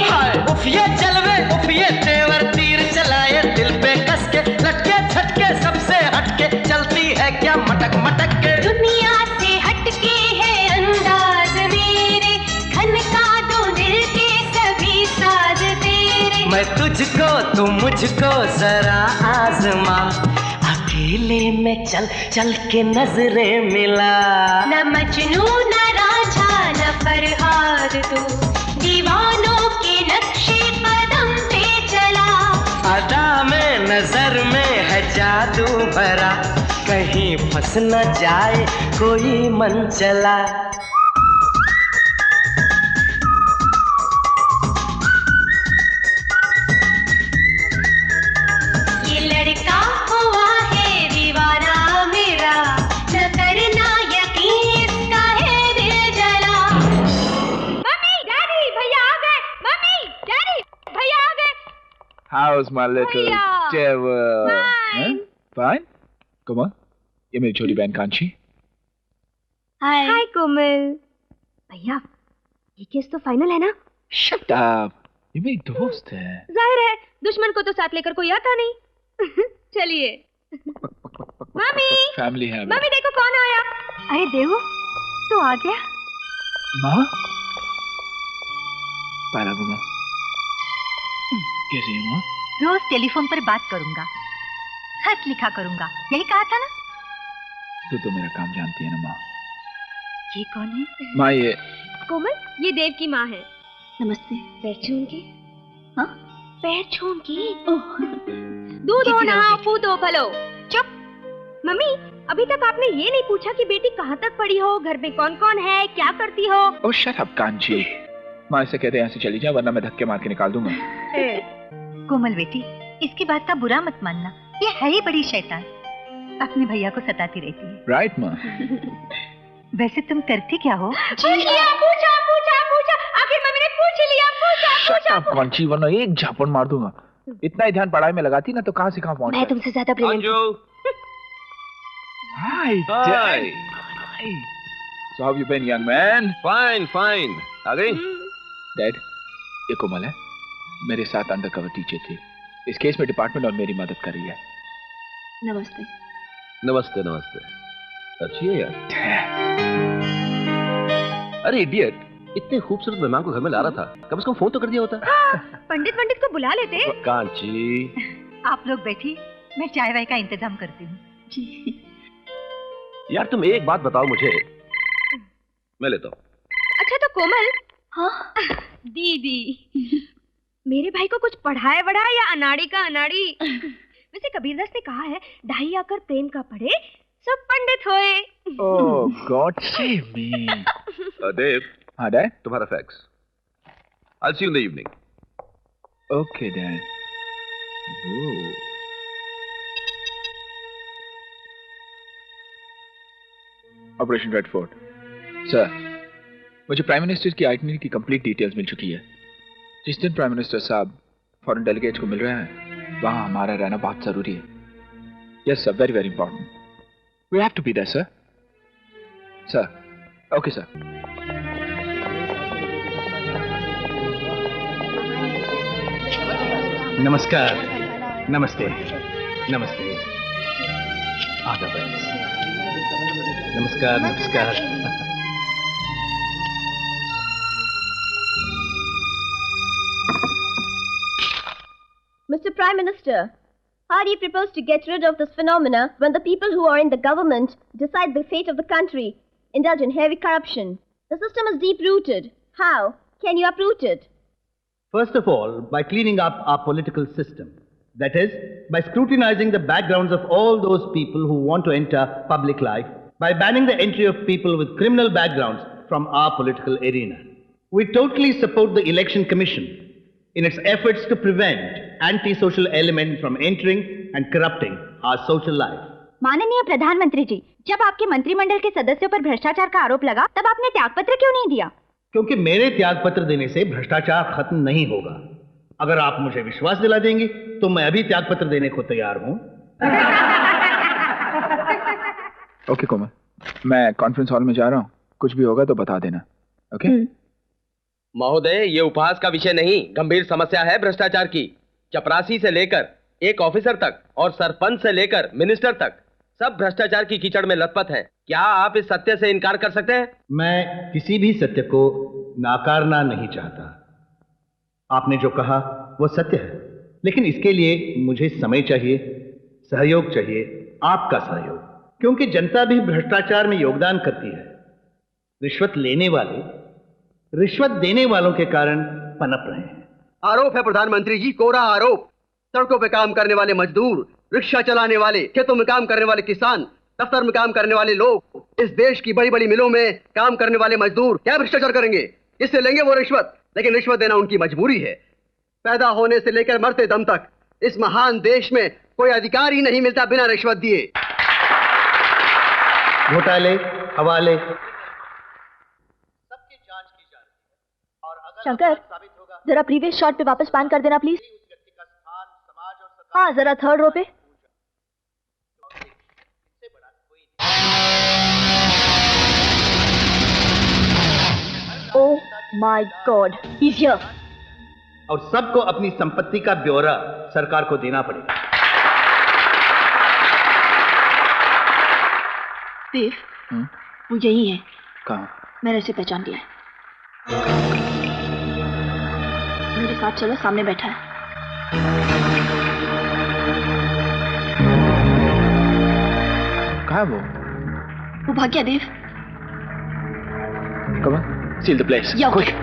हाय उफ ये जलवे उफ ये तेवर तीर चलाए दिल पे कस के। लटके झटके सबसे हटके चलती है क्या मटक मटक के। दुनिया से हटके है अंदाज मेरे, खनका दो दिल के सभी साज तेरे। मैं तुझको तू मुझको जरा आजमा, अकेले में चल चल के नजरें मिला। न मजनू न राझा न फरहाद, तू दीवानों के नक्शे कदम पे चला। अदा में नजर में है जादू भरा, कहीं फंस न जाए कोई मन चला। ये लड़का हुआ है दीवाना मेरा, न करना यकीन इसका है दिल जला। मम्मी डैडी भैया आ गए, मम्मी डैडी भैया आ गए। How's my little भैया। devil? Fine. Fine? Come on. ये मेरी छोटी बहन कांची। हाय कोमल। भैया ये केस तो फाइनल है ना? Shut up. ये मेरी दोस्त है। जाहिर है दुश्मन को तो साथ लेकर कोई आता नहीं। चलिए। मम्मी फैमिली है। मम्मी देखो कौन आया। अरे देवो तू आ गया। माँ पाला माँ कैसे है माँ? रोज टेलीफोन पर बात करूंगा, खत लिखा करूंगा, यही कहा था ना? तो मेरा काम जानती है ना माँ। ये कौन है? माँ ये कोमल ये देव की माँ है। नमस्ते। पैर छून के? हाँ पैर छून के। दूध हो नहा फूदो फलो। चुप। मम्मी अभी तक आपने ये नहीं पूछा कि बेटी कहाँ तक पढ़ी हो, घर में कौन कौन है, क्या करती हो। ओ शट अप कांची। माँ इसे कहते यहाँ से चली जा वरना मैं धक्के मार के निकाल दूंगा। कोमल बेटी इसकी बात का बुरा मत मानना, ये है ही बड़ी शैतान, अपने भैया को सताती रहती है। राइट माँ। वैसे तुम करती क्या हो? पूछा आखिर मम्मी ने पूछ लिया। शट अप कांची वरना एक झापड़ मार दूंगा। इतना ही ध्यान पढ़ाई में लगाती ना तो कहाँ से कहाँ पहुँच। मैं तुमसे ज्यादा ब्रिलियंट हूँ। Hi dad. So how have you been, young man? Fine. आ गई? डैड ये कोमल है, मेरे साथ अंडरकवर टीचर थी। इस केस में डिपार्टमेंट और मेरी मदद कर रही है। नमस्ते। नमस्ते। अच्छी है यार। अरे इडियट, इतने खूबसूरत मेहमान को घर में ला रहा था, कम से कम फोन तो कर दिया होता। पंडित को बुला लेते। कांची आप लोग बैठी, मैं चाय वाय का इंतजाम करती हूँ। यार तुम एक बात बताओ मुझे। मैं लेता हूँ। अच्छा तो कोमल। हाँ दीदी मेरे भाई को कुछ पढ़ाए बढ़ाए या अनाड़ी का अनाड़ी। वैसे कबीरदास ने कहा है ढाई आकर प्रेम का पढ़े सब पंडित होए। ओह गॉड सेव मी। देव। हाँ डैड। तुम्हारा fax. I'll see you in the evening. Okay dad. Operation red fort. Sir मुझे प्राइम मिनिस्टर की आइटनरी की कंप्लीट डिटेल्स मिल चुकी है। जिस दिन प्राइम मिनिस्टर साहब फॉरेन डेलीगेट्स को मिल रहे हैं वहां हमारा रहना बहुत जरूरी है। Yes sir, very very important. We have to be there sir. Sir okay sir. नमस्कार। नमस्ते। आदाब। नमस्कार। Mr. Prime Minister, how do you propose to get rid of this phenomena when the people who are in the government decide the fate of the country, indulge in heavy corruption? The system is deep-rooted. How can you uproot it? First of all, by cleaning up our political system. That is, by scrutinizing the backgrounds of all those people who want to enter public life, by banning the entry of people with criminal backgrounds from our political arena. We totally support the Election Commission in its efforts to prevent anti-social elements from entering and corrupting our social life. माननीय प्रधानमंत्री जी, जब आपके मंत्रिमंडल के सदस्यों पर भ्रष्टाचार का आरोप लगा तब आपने त्यागपत्र क्यों नहीं दिया? क्योंकि मेरे त्यागपत्र देने से भ्रष्टाचार खत्म नहीं होगा। अगर आप मुझे विश्वास दिला देंगे तो मैं अभी त्यागपत्र देने को तैयार हूँ। ओके कोमल, मैं कॉन्फ्रेंस हॉल में जा रहा हूँ। कुछ भी होगा तो बता देना, ओके? महोदय, ये उपहास का विषय नहीं, गंभीर समस्या है भ्रष्टाचार की। चपरासी से लेकर एक ऑफिसर तक और सरपंच से लेकर मिनिस्टर तक सब भ्रष्टाचार की कीचड़ में लथपथ हैं। क्या आप इस सत्य से इनकार कर सकते हैं? मैं किसी भी सत्य को नाकारना नहीं चाहता। आपने जो कहा वो सत्य है, लेकिन इसके लिए मुझे समय चाहिए, सहयोग चाहिए, आपका सहयोग, क्योंकि जनता भी भ्रष्टाचार में योगदान करती है। रिश्वत लेने वाले रिश्वत देने वालों के कारण पनप रहे हैं। आरोप है प्रधानमंत्री जी, कोरा आरोप। सड़कों पे काम करने वाले मजदूर, रिक्शा चलाने वाले, खेतों में काम करने वाले किसान, दफ्तर में काम करने वाले लोग, इस देश की बड़ी बड़ी मिलों में काम करने वाले मजदूर क्या भ्रष्टाचार करेंगे? इससे लेंगे वो रिश्वत, लेकिन रिश्वत देना उनकी मजबूरी है। पैदा होने से लेकर मरते दम तक इस महान देश में कोई अधिकार ही नहीं मिलता बिना रिश्वत दिए। घोटाले, हवाले, शंकर, जरा प्रीवियस शॉट पे वापस पैन कर देना प्लीज। हाँ, जरा थर्ड रो पे। Oh my God, he is here. और सबको अपनी संपत्ति का ब्यौरा सरकार को देना पड़ेगा। देव, वो यही है। कहाँ? मैंने इसे पहचान लिया है। मेरे साथ चलो, सामने बैठा है। कहाँ है वो? वो भाग गया देव। Come on, seal the place. Yeah, quick.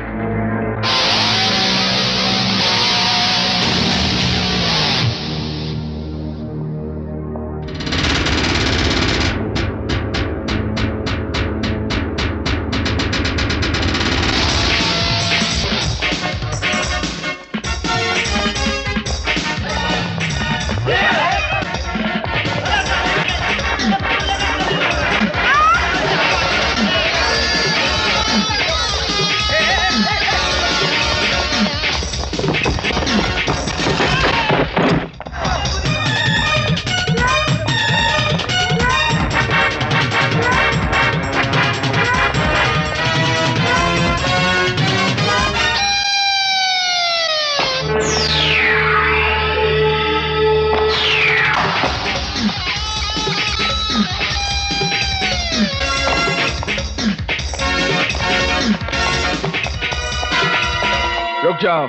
रुक जाओ।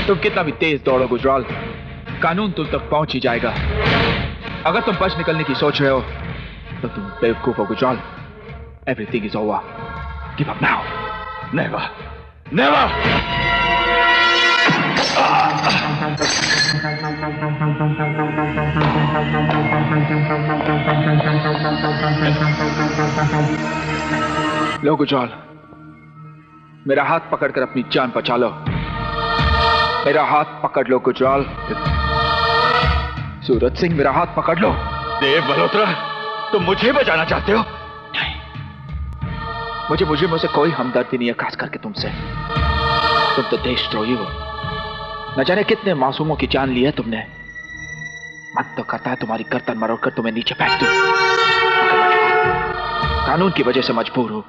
तुम कितना भी तेज दौड़ो गुजराल, कानून तुम तक पहुंच ही जाएगा। अगर तुम बच निकलने की सोच रहे हो तो तुम बेवकूफ हो Gujral. Everything is over, give up now. Never, never. लो गुजराल, मेरा हाथ पकड़कर अपनी जान बचा लो। मेरा हाथ पकड़ लो गुजराल। सूरज सिंह, मेरा हाथ पकड़ लो। देव मल्होत्रा, तुम मुझे बचाना चाहते हो? नहीं, मुझे मुजरिमों से कोई हमदर्दी नहीं है, खास करके तुमसे। तुम तो देशद्रोही हो। न जाने कितने मासूमों की जान ली है तुमने। मन तो करता है तुम्हारी गर्दन मरोड़कर तुम्हें नीचे फेंक दूं, कानून की वजह से मजबूर हो।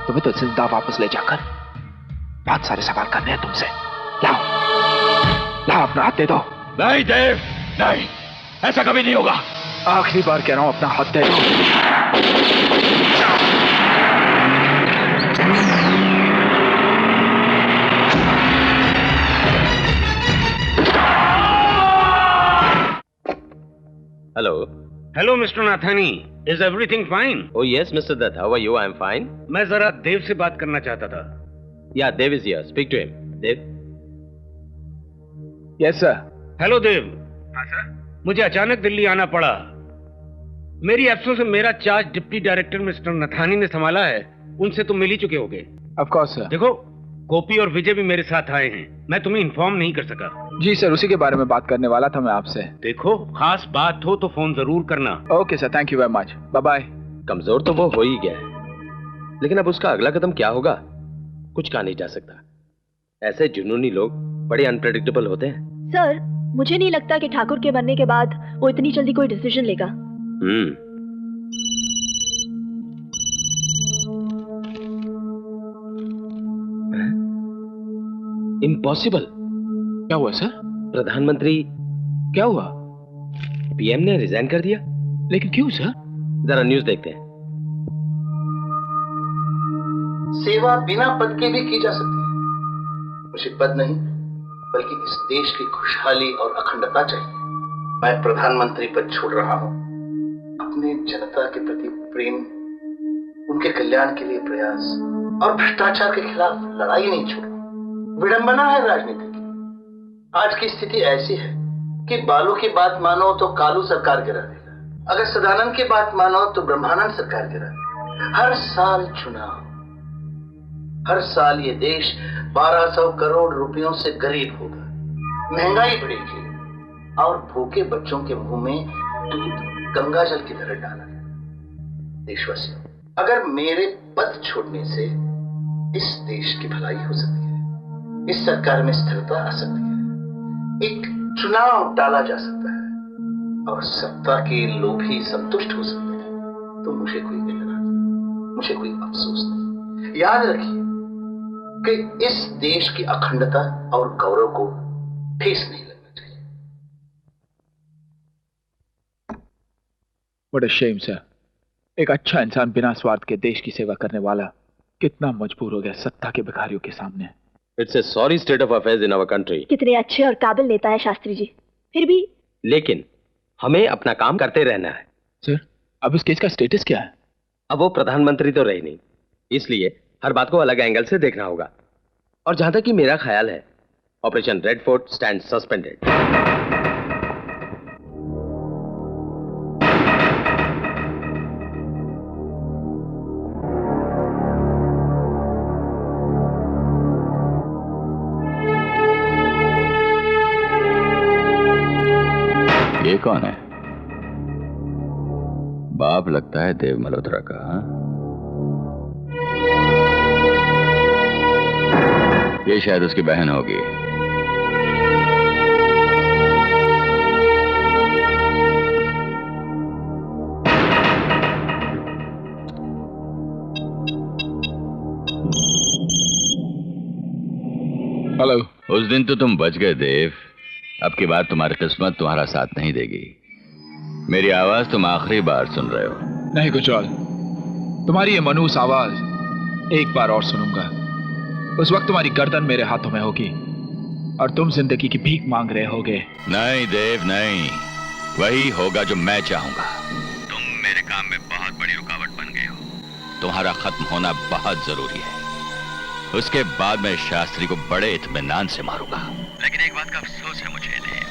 तुम्हें तो जिंदा वापस ले जाकर बहुत सारे सवाल करने हैं तुमसे। लाओ, लाओ अपना हाथ दे दो। नहीं देव, नहीं, ऐसा कभी नहीं होगा। आखिरी बार कह रहा हूं, अपना हाथ दे दो। Hello. Hello mister Nathani, is everything fine? Oh yes, Mr. Dutt. How are you? I'm fine. मैं जरा देव से बात करना चाहता था। Yeah, Dev is here. Speak to him. Dev. Yes sir. Hello Dev. हाँ सर। मुझे अचानक दिल्ली आना पड़ा। मेरी अफसोस से मेरा charge deputy director mister Nathani ने संभाला है। उनसे तुम मिल ही चुके होगे। Of course sir. देखो, गोपी और विजय भी मेरे साथ आए हैं। मैं तुम्हें इन्फॉर्म नहीं कर सका। जी सर, उसी के बारे में बात करने वाला था मैं आपसे। देखो, खास बात हो तो फोन जरूर करना। Okay sir, thank you very much. Bye bye. कमजोर तो वो हो ही गया है, लेकिन अब उसका अगला कदम क्या होगा कुछ कहा नहीं जा सकता। ऐसे जुनूनी लोग बड़े अनप्रेडिक्टेबल होते हैं। सर, मुझे नहीं लगता कि ठाकुर के बनने के बाद वो इतनी जल्दी कोई डिसीजन लेगा। इम्पॉसिबल। क्या हुआ सर? प्रधानमंत्री क्या हुआ? पीएम ने रिजाइन कर दिया। लेकिन क्यों सर? जरा न्यूज देखते हैं। सेवा बिना पद के भी की जा सकती है। मुझे पद नहीं बल्कि इस देश की खुशहाली और अखंडता चाहिए। मैं प्रधानमंत्री पद छोड़ रहा हूं। अपने जनता के प्रति प्रेम, उनके कल्याण के लिए प्रयास और भ्रष्टाचार के खिलाफ लड़ाई नहीं छोड़। विडंबना है राजनीति की। आज की स्थिति ऐसी है कि बालू की बात मानो तो कालू सरकार गिरा देगा, अगर सदानंद की बात मानो तो ब्रह्मानंद सरकार गिरा देगा। हर साल चुनाव, हर साल ये देश 1200 करोड़ रुपयों से गरीब होगा, महंगाई बढ़ेगी और भूखे बच्चों के मुंह में दूध गंगा जल की तरह डाला है। देशवासियों, अगर मेरे पद छोड़ने से इस देश की भलाई हो सकती है, इस सरकार में स्थिरता आ सकती है, एक चुनाव टाला जा सकता है और सत्ता के लोभी संतुष्ट हो सकते हैं, तो मुझे कोई एतराज नहीं, मुझे कोई अफसोस नहीं। याद रखिए कि इस देश की अखंडता और गौरव को ठेस नहीं लगना चाहिए। What a shame, sir. एक अच्छा इंसान बिना स्वार्थ के देश की सेवा करने वाला कितना मजबूर हो गया सत्ता के भिखारियों के सामने। It's a sorry state of affairs in our country. कितने अच्छे और काबिल नेता है शास्त्री जी, फिर भी। लेकिन हमें अपना काम करते रहना है। सर, अब इस केस का स्टेटस क्या है? अब वो प्रधानमंत्री तो रही नहीं, इसलिए हर बात को अलग एंगल से देखना होगा। और जहां तक कि मेरा ख्याल है, operation red fort stand suspended. ये कौन है? बाप लगता है देव मल्होत्रा का। हाँ? ये शायद उसकी बहन होगी। हेलो। उस दिन तो तुम बच गए देव, अब की बार तुम्हारी किस्मत तुम्हारा साथ नहीं देगी। मेरी आवाज तुम आखिरी बार सुन रहे हो। नहीं गुजराल, तुम्हारी ये मनूस आवाज एक बार और सुनूंगा। उस वक्त तुम्हारी गर्दन मेरे हाथों में होगी और तुम जिंदगी की भीख मांग रहे होगे। नहीं देव नहीं, वही होगा जो मैं चाहूंगा। तुम मेरे काम में बहुत बड़ी रुकावट बन गए हो। तुम्हारा खत्म होना बहुत जरूरी है। उसके बाद मैं शास्त्री को बड़े इत्मीनान से मारूंगा। लेकिन एक बात का अफसोस है मुझे देव,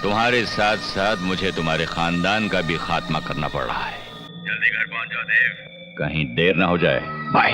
तुम्हारे साथ साथ मुझे तुम्हारे खानदान का भी खात्मा करना पड़ रहा है। जल्दी घर पहुंच जाओ देव, कहीं देर ना हो जाए। बाय।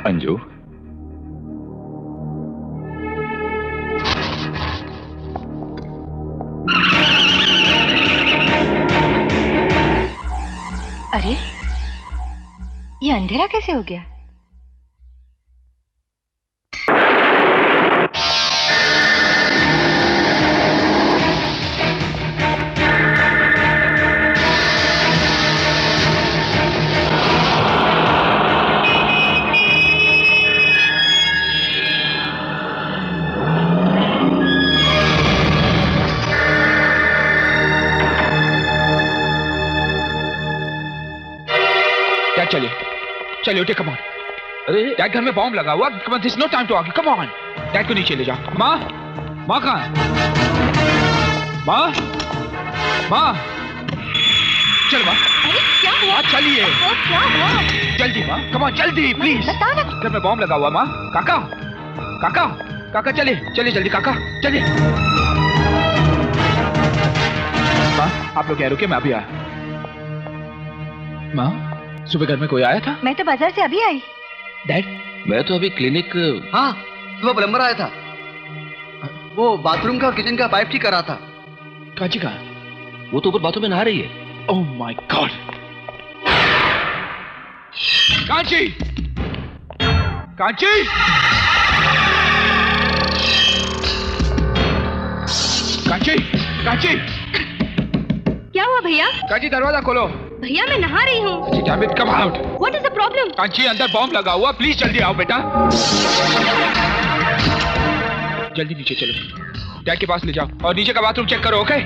अंजू, अरे ये अंधेरा कैसे हो गया? चलिए चलिए उठे, कम ऑन। अरे डैड घर में बॉम्ब लगा हुआ, come on, this no time to argue, come on. Dad को नीचे ले जाओ। माँ, माँ कहाँ है? माँ, माँ, चल माँ। अरे क्या हुआ? चलिए। क्या हुआ? जल्दी माँ, कम ऑन, जल्दी प्लीज। घर में बॉम्ब लगा हुआ माँ। काका, काका, काका, चलिए चलिए जल्दी काका, चलिए। आप लोग कह रुके, मैं अभी आया। माँ, सुबह घर में कोई आया था? मैं तो बाजार से अभी आई। डैड, मैं तो अभी क्लिनिक। हाँ, सुबह प्लम्बर आया था। वो बाथरूम का किचन का पाइप ठीक कर रहा था। कांची कहाँ? वो तो ऊपर बाथरूम में नहा रही है। Oh my God. Kanchi! Kanchi! Kanchi! Kanchi! क्या हुआ भैया? कांची, दरवाजा खोलो। भैया मैं नहा रही हूँ। Damn it, come out. What is the problem? Kanchi, अंदर बॉम्ब लगा हुआ, प्लीज जल्दी आओ बेटा। जल्दी नीचे चलो, डैड के पास ले जाओ और नीचे का बाथरूम चेक करो, ओके?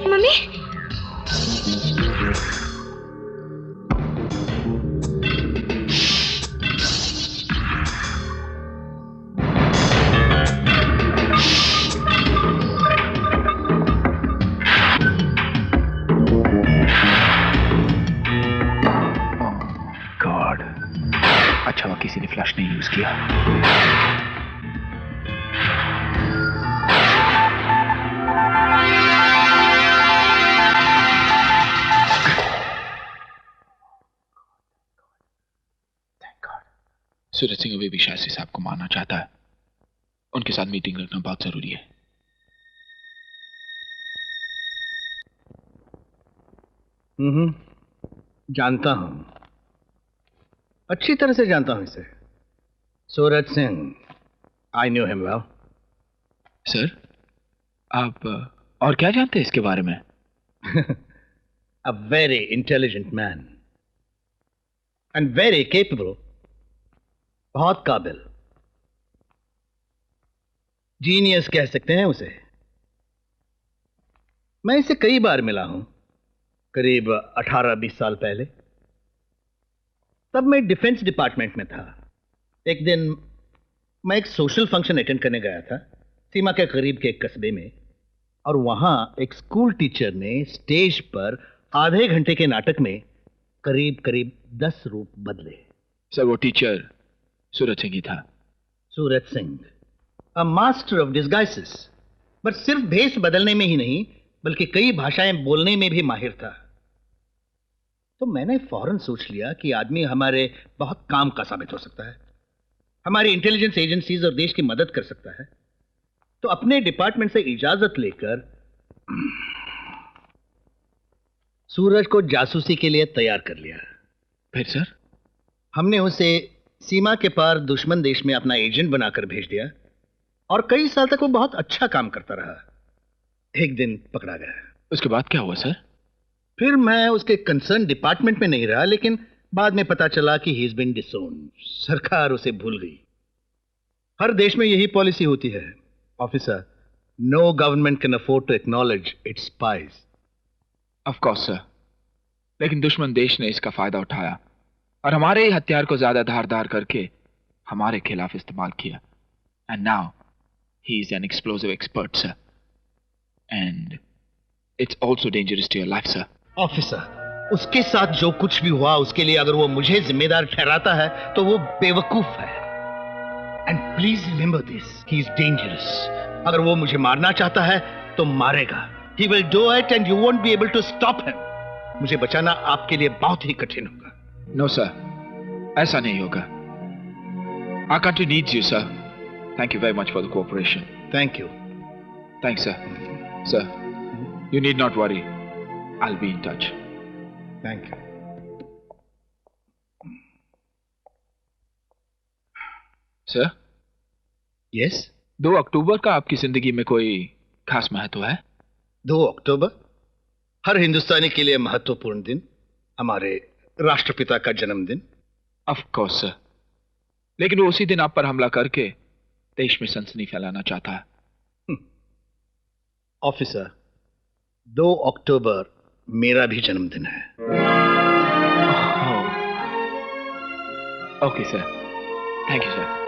मम्मी, गॉड, अच्छा हुआ किसी ने फ्लैश नहीं यूज किया। सूरज सिंह अभी भी शास्त्री साहब को मारना चाहता है। उनके साथ मीटिंग रखना बहुत जरूरी है। जानता हूं, अच्छी तरह से जानता हूं इसे। Suraj Singh, I knew him well. Sir, आप और क्या जानते हैं इसके बारे में? A very intelligent man and very capable. बहुत काबिल, जीनियस कह सकते हैं उसे। मैं इसे कई बार मिला हूं, करीब 18-20 साल पहले। तब मैं डिफेंस डिपार्टमेंट में था। एक दिन मैं एक सोशल फंक्शन अटेंड करने गया था सीमा के करीब के एक कस्बे में, और वहां एक स्कूल टीचर ने स्टेज पर आधे घंटे के नाटक में करीब करीब 10 रूप बदले। सर, वो टीचर सूरज सिंह ही था। Suraj Singh, a master of disguises, but सिर्फ भेष बदलने में ही नहीं बल्कि कई भाषाएं बोलने में भी माहिर था। तो मैंने फौरन सोच लिया कि आदमी हमारे बहुत काम का साबित हो सकता है, हमारी इंटेलिजेंस एजेंसीज और देश की मदद कर सकता है। तो अपने डिपार्टमेंट से इजाजत लेकर सूरज को जासूसी के लिए तैयार कर लिया। फिर सर? हमने उसे सीमा के पार दुश्मन देश में अपना एजेंट बनाकर भेज दिया, और कई साल तक वो बहुत अच्छा काम करता रहा। एक दिन पकड़ा गया। उसके बाद क्या हुआ सर? फिर मैं उसके कंसर्न डिपार्टमेंट में नहीं रहा, लेकिन बाद में पता चला कि ही इज बीन डिसोन्ड। सरकार उसे भूल गई। हर देश में यही पॉलिसी होती है officer, no government can afford to acknowledge its spies. Of course sir, लेकिन दुश्मन देश ने इसका फायदा उठाया और हमारे ही हथियार को ज्यादा धारदार करके हमारे खिलाफ इस्तेमाल किया। And now he is an explosive expert sir, and it's also dangerous to your life sir. Officer, उसके साथ जो कुछ भी हुआ उसके लिए अगर वो मुझे जिम्मेदार ठहराता है तो वो बेवकूफ है। And please remember this, he is dangerous. अगर वो मुझे मारना चाहता है तो मारेगा। He will do it and you won't be able to stop him. मुझे बचाना आपके लिए बहुत ही कठिन होगा। नो सर, ऐसा नहीं होगा। Our country needs you, sir. Thank you very much for the cooperation. Thank you. Thanks, sir. Sir, you need not worry. I'll be in touch. Thank you. Sir? Yes? 2 अक्टूबर का आपकी जिंदगी में कोई खास महत्व है? 2 अक्टूबर हर हिंदुस्तानी के लिए महत्वपूर्ण दिन, हमारे राष्ट्रपिता का जन्मदिन। ऑफ कोर्स सर, लेकिन वो उसी दिन आप पर हमला करके देश में सनसनी फैलाना चाहता है। ऑफिसर, 2 अक्टूबर मेरा भी जन्मदिन है। Okay sir, thank you sir.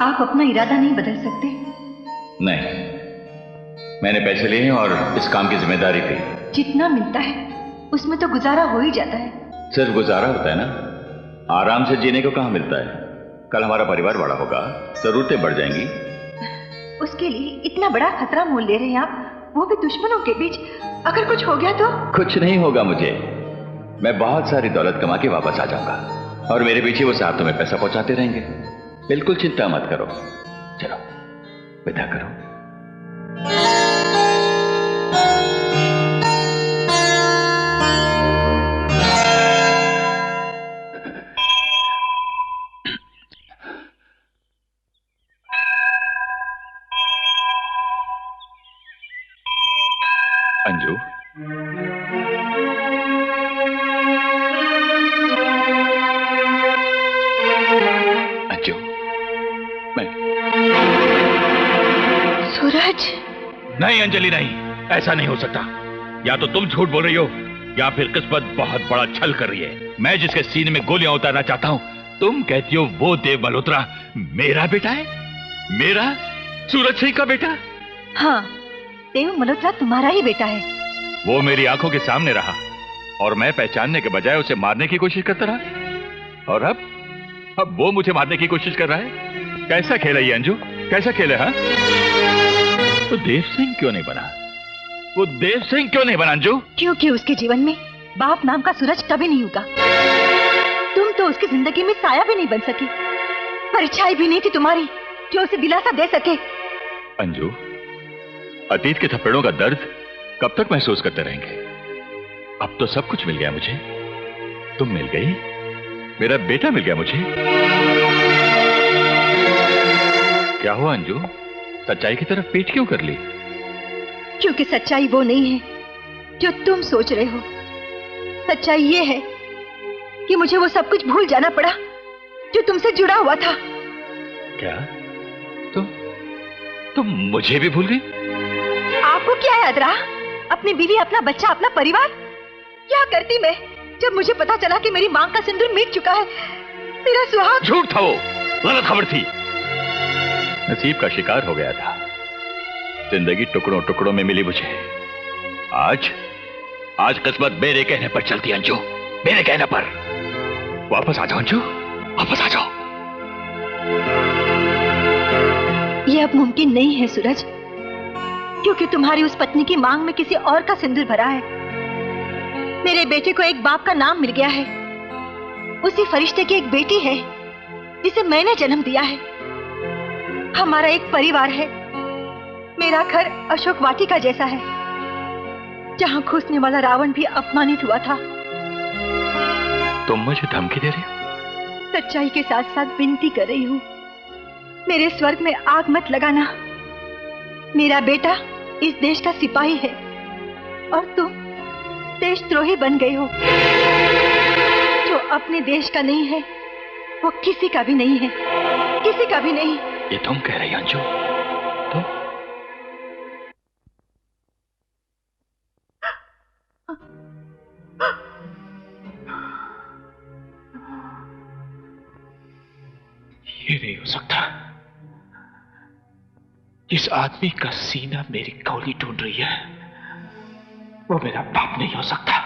आप अपना इरादा नहीं बदल सकते? नहीं, मैंने पैसे लिए हैं और इस काम की जिम्मेदारी थी। जितना मिलता है उसमें तो गुजारा हो ही जाता है। सिर्फ गुजारा होता है ना, आराम से जीने को कहाँ मिलता है। कल हमारा परिवार बड़ा होगा, जरूरतें बढ़ जाएंगी। उसके लिए इतना बड़ा खतरा मोल ले रहे हैं आप, वो भी दुश्मनों के बीच। अगर कुछ हो गया तो? कुछ नहीं होगा मुझे, मैं बहुत सारी दौलत कमा के वापस आ जाऊंगा और मेरे पीछे वो साहब तुम्हें पैसा पहुंचाते रहेंगे। बिल्कुल चिंता मत करो। चलो विदा करो। अंजू, अंजू, मैं सूरज। नहीं अंजलि, नहीं, ऐसा नहीं हो सकता। या तो तुम झूठ बोल रही हो या फिर किस्मत बहुत बड़ा छल कर रही है। मैं जिसके सीने में गोलियां उतारना चाहता हूं, तुम कहती हो वो देव मल्होत्रा मेरा बेटा है। मेरा? सूरज सिंह का बेटा? हाँ, देव मल्होत्रा तुम्हारा ही बेटा है। वो मेरी आंखों के सामने रहा और मैं पहचानने के बजाय उसे मारने की कोशिश करता रहा। और अब वो मुझे मारने की कोशिश कर रहा है। कैसा खेल है ये अंजू, कैसा खेल है? हाँ, तो देव सिंह क्यों नहीं बना? वो देव सिंह क्यों नहीं बना अंजू? क्योंकि उसके जीवन में बाप नाम का सूरज कभी नहीं उगा। तुम तो उसकी जिंदगी में साया भी नहीं बन सकी, परछाई भी नहीं थी तुम्हारी जो उसे दिलासा दे सके। अंजू, अतीत के थप्पड़ों का दर्द कब तक महसूस करते रहेंगे? अब तो सब कुछ मिल गया मुझे। तुम मिल गई, मेरा बेटा मिल गया मुझे। क्या हुआ अंजू, सच्चाई की तरफ पीठ क्यों कर ली? क्योंकि सच्चाई वो नहीं है जो तुम सोच रहे हो। सच्चाई ये है कि मुझे वो सब कुछ भूल जाना पड़ा जो तुमसे जुड़ा हुआ था। क्या तुम मुझे भी भूल गई? आपको क्या याद रहा? अपनी बीवी, अपना बच्चा, अपना परिवार? क्या करती मैं जब मुझे पता चला कि मेरी मांग का सिंदूर मिट चुका है? मेरा सुहाग। झूठ था वो, गलत खबर थी। नसीब का शिकार हो गया था। जिंदगी टुकड़ों टुकड़ों में मिली मुझे। आज किस्मत मेरे कहने पर चलती अंजू, मेरे कहने पर। वापस आ जाओ अंजू, वापस आ जाओ। यह अब मुमकिन नहीं है सूरज, क्योंकि तुम्हारी उस पत्नी की मांग में किसी और का सिंदूर भरा है। मेरे बेटे को एक बाप का नाम मिल गया है। उसी फरिश्ते की एक बेटी है जिसे मैंने जन्म दिया है। हमारा एक परिवार है। मेरा घर अशोक वाटिका जैसा है, जहां घुसने वाला रावण भी अपमानित हुआ था। तुम मुझे धमकी दे रही हो? सच्चाई के साथ साथ विनती कर रही हूँ, मेरे स्वर्ग में आग मत लगाना। मेरा बेटा इस देश का सिपाही है और तुम देशद्रोही बन गए हो। जो अपने देश का नहीं है वो किसी का भी नहीं है, किसी का भी नहीं। ये तुम कह रही अंजू? तुम? ये नहीं हो सकता। जिस आदमी का सीना मेरी गोली ढूंढ रही है वो मेरा बाप नहीं हो सकता।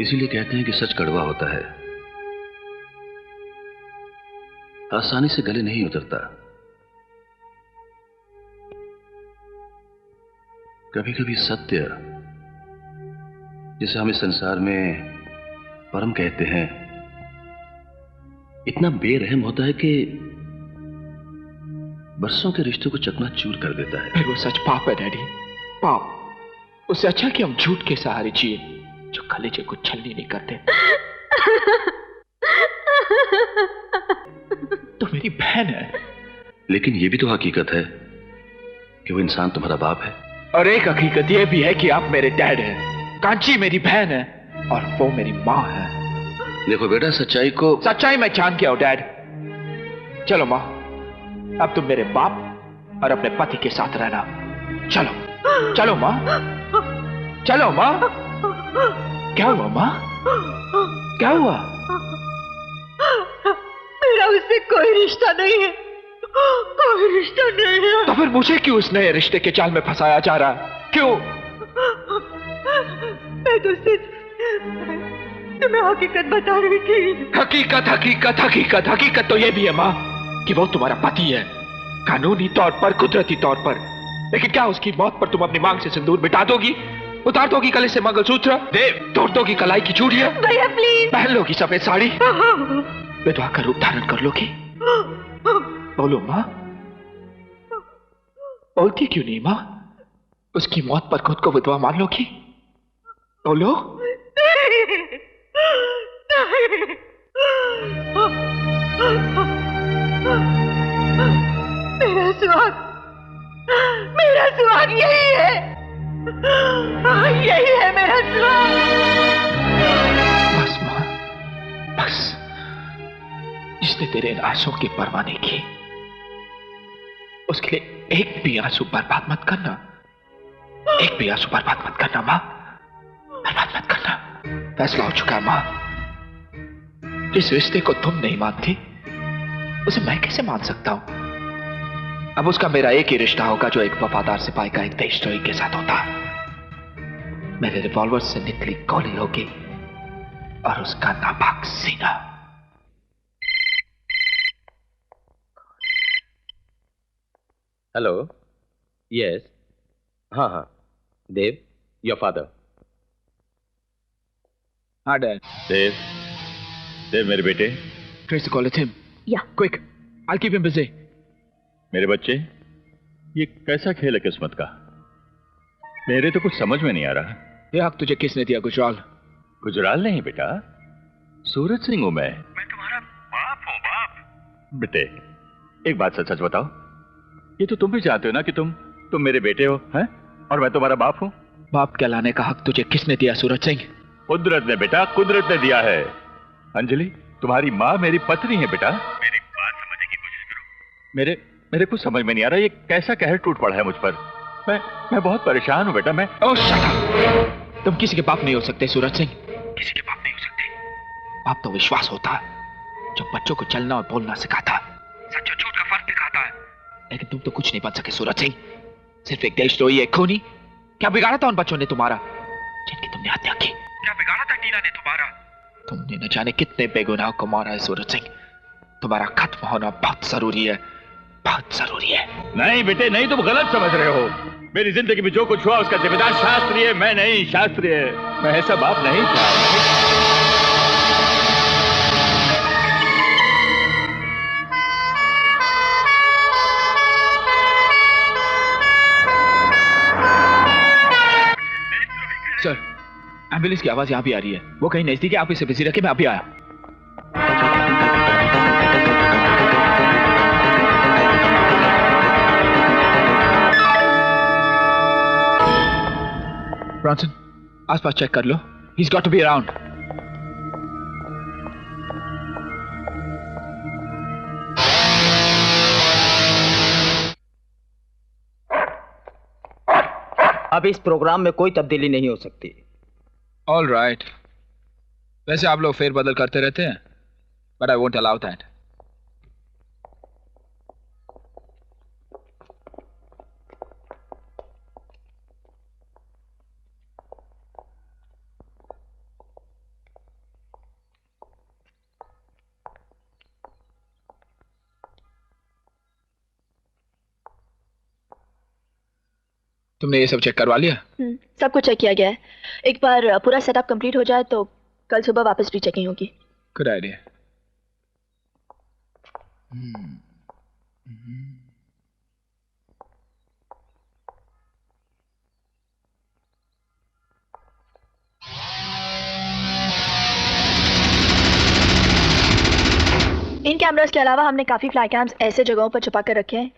इसीलिए कहते हैं कि सच कड़वा होता है, आसानी से गले नहीं उतरता। कभी कभी सत्य, जिसे हम इस संसार में परम कहते हैं, इतना बेरहम होता है कि बरसों के रिश्तों को चकनाचूर कर देता है। फिर वो सच पाप है डैडी, पाप। उससे अच्छा कि हम झूठ के सहारे जिए जो कलेजे को छलनी नहीं करते। तो मेरी बहन है। लेकिन ये भी तो हकीकत है कि वो इंसान तुम्हारा बाप है। और एक हकीकत ये भी है कि आप मेरे डैड हैं, कांची मेरी बहन है और वो मेरी माँ है। देखो बेटा, सच्चाई मैं जान गया हूं डैड। चलो माँ, अब तुम मेरे बाप और अपने पति के साथ रहना। चलो चलो माँ, चलो माँ। क्या हुआ माँ? क्या हुआ? मेरा उससे कोई रिश्ता नहीं है, कोई रिश्ता नहीं है। तो फिर मुझे क्यों उस नए रिश्ते के जाल में फंसाया जा रहा है? क्यों? मैं तो सिर्फ तुम्हें हकीकत बता रही थी। हकीकत हकीकत हकीकत हकीकत तो ये भी है माँ कि वो तुम्हारा पति है, कानूनी तौर पर, कुदरती तौर पर। लेकिन क्या उसकी मौत पर तुम अपनी मांग से सिंदूर मिटा दोगी? उतार दोगी गले से मंगलसूत्र? तोड़ दोगी कलाई की चूड़ियां? भैया प्लीज। पहन लोगी सफेद साड़ी? विधवा का रूप धारण कर लोगी? बोलो माँ, बोलती क्यों नहीं माँ? उसकी मौत पर खुद को विधवा मान लोगी? बोलो। मेरा सुहाग यही है, यही है मेरा सुहाग। बस माँ, बस। जिसने तेरे इन आंसुओं की परवाह नहीं की, उसके लिए एक भी आंसू बर्बाद मत करना। एक भी आंसू बर्बाद मत करना माँ, बर्बाद मत करना। फैसला हो चुका है माँ। जिस रिश्ते को तुम नहीं मानती, उसे मैं कैसे मान सकता हूं? अब उसका मेरा एक ही रिश्ता होगा जो एक वफादार सिपाही का एक देशद्रोही के साथ होता। मेरे रिवॉल्वर से निकली गोली होगी और उसका नापाक सीना। हेलो। यस। हाँ हाँ, देव, योर फादर। हाँ डैड। देव, देव मेरे बेटे। Trace the call at him. Yeah. Quick. I'll keep him busy. मेरे बच्चे, ये कैसा खेल है किस्मत का? मेरे तो कुछ समझ में नहीं आ रहा। ये हक तुझे किसने दिया गुजराल? गुजराल नहीं बेटा, सूरज सिंह हूं मैं तुम्हारा बाप हूं, बाप। बेटे, एक बात सच सच बताओ, ये तो तुम भी चाहते हो ना कि तुम मेरे बेटे हो, हैं? और मैं तुम्हारा बाप हूं। बाप कहलाने का हक तुझे किसने दिया सूरज सिंह? कुदरत ने बेटा, कुदरत ने दिया है। अंजलि, तुम्हारी माँ मेरी पत्नी है बेटा। मेरी बात समझने की कोशिश करो। मेरे कुछ समझ में नहीं आ रहा, ये कैसा कहर टूट पड़ा है मुझ पर। मैं बहुत परेशान हूं बेटा। मैं तुम किसी के बाप नहीं हो सकते सूरज सिंह, किसी के बाप नहीं हो सकते। बाप तो विश्वास होता है जो बच्चों को चलना और बोलना सिखाता है, सच और झूठ का फर्क दिखाता है। लेकिन तुम तो कुछ नहीं बन सके सूरज सिंह, सिर्फ एक देशद्रोही, एक खूनी। क्या बिगाड़ा था उन बच्चों ने तुम्हारा जिनकी तुमने हत्या की? क्या बिगाड़ा था टीना ने तुम्हारा? तुमने न जाने कितने बेगुनाह को मारा है सूरज सिंह। तुम्हारा खत्म होना बहुत जरूरी है, बहुत जरूरी है। नहीं बेटे नहीं, तुम गलत समझ रहे हो। मेरी जिंदगी में जो कुछ हुआ उसका जिम्मेदार शास्त्री है, मैं नहीं। शास्त्री है, मैं ऐसा बाप नहीं था। सर, एम्बुलेंस की आवाज यहाँ भी आ रही है। वो कहीं नजदीक है, आप इसे बिजी रखें, मैं अभी आया। ब्रॉन्सन, आसपास चेक कर लो। He's got to be around. अब इस प्रोग्राम में कोई तब्दीली नहीं हो सकती। All right. वैसे आप लोग फेरबदल करते रहते हैं, but I won't allow that. तुमने ये सब चेक करवा लिया? सब कुछ चेक किया गया है। एक बार पूरा सेटअप कंप्लीट हो जाए तो कल सुबह वापस रीचेकिंग होगी। Good idea. इन कैमरास के अलावा हमने काफी फ्लाई कैम्स ऐसे जगहों पर छुपा कर रखे हैं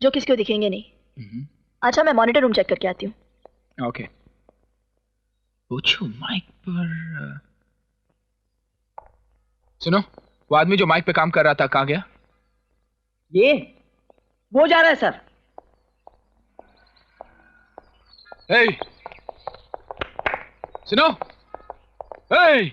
जो किसी को दिखेंगे नहीं। अच्छा, मैं मॉनिटर रूम चेक करके आती हूँ। ओके। पूछो माइक पर। सुनो, वो आदमी जो माइक पे काम कर रहा था कहाँ गया? ये वो जा रहा है सर। Hey! सुनो, hey!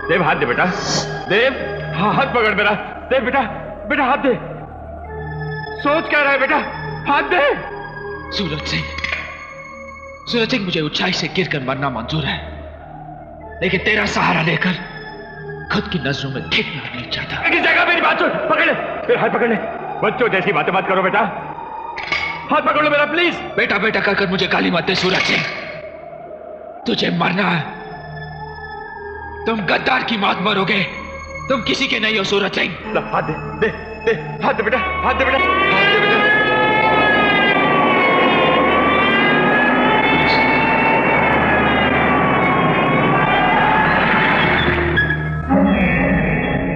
देव हाथ दे बेटा, देव हाथ पकड़ मेरा, देव बेटा, बेटा हाथ दे। सोच क्या रहा है बेटा, हाथ दे। सूरज सिंह, मुझे ऊंचाई से गिरकर मरना मंजूर है, लेकिन तेरा सहारा लेकर खुद की नजरों में देखना नहीं चाहता। किस जगह मेरी बात सुन, पकड़ ले, मेरा हाथ पकड़ ले। बच्चों जैसी बातें मत करो बेटा, हाथ पकड़ लो मेरा प्लीज। बेटा बेटा कर मुझे गाली मत दे सूरज सिंह, तुझे मरना है। तुम गद्दार की मौत मरोगे, तुम किसी के नहीं हो सूरज सिंह। हाथ दे, दे, दे, हाथ दे बेटा, हाथ दे बेटा, हाथ दे बेटा।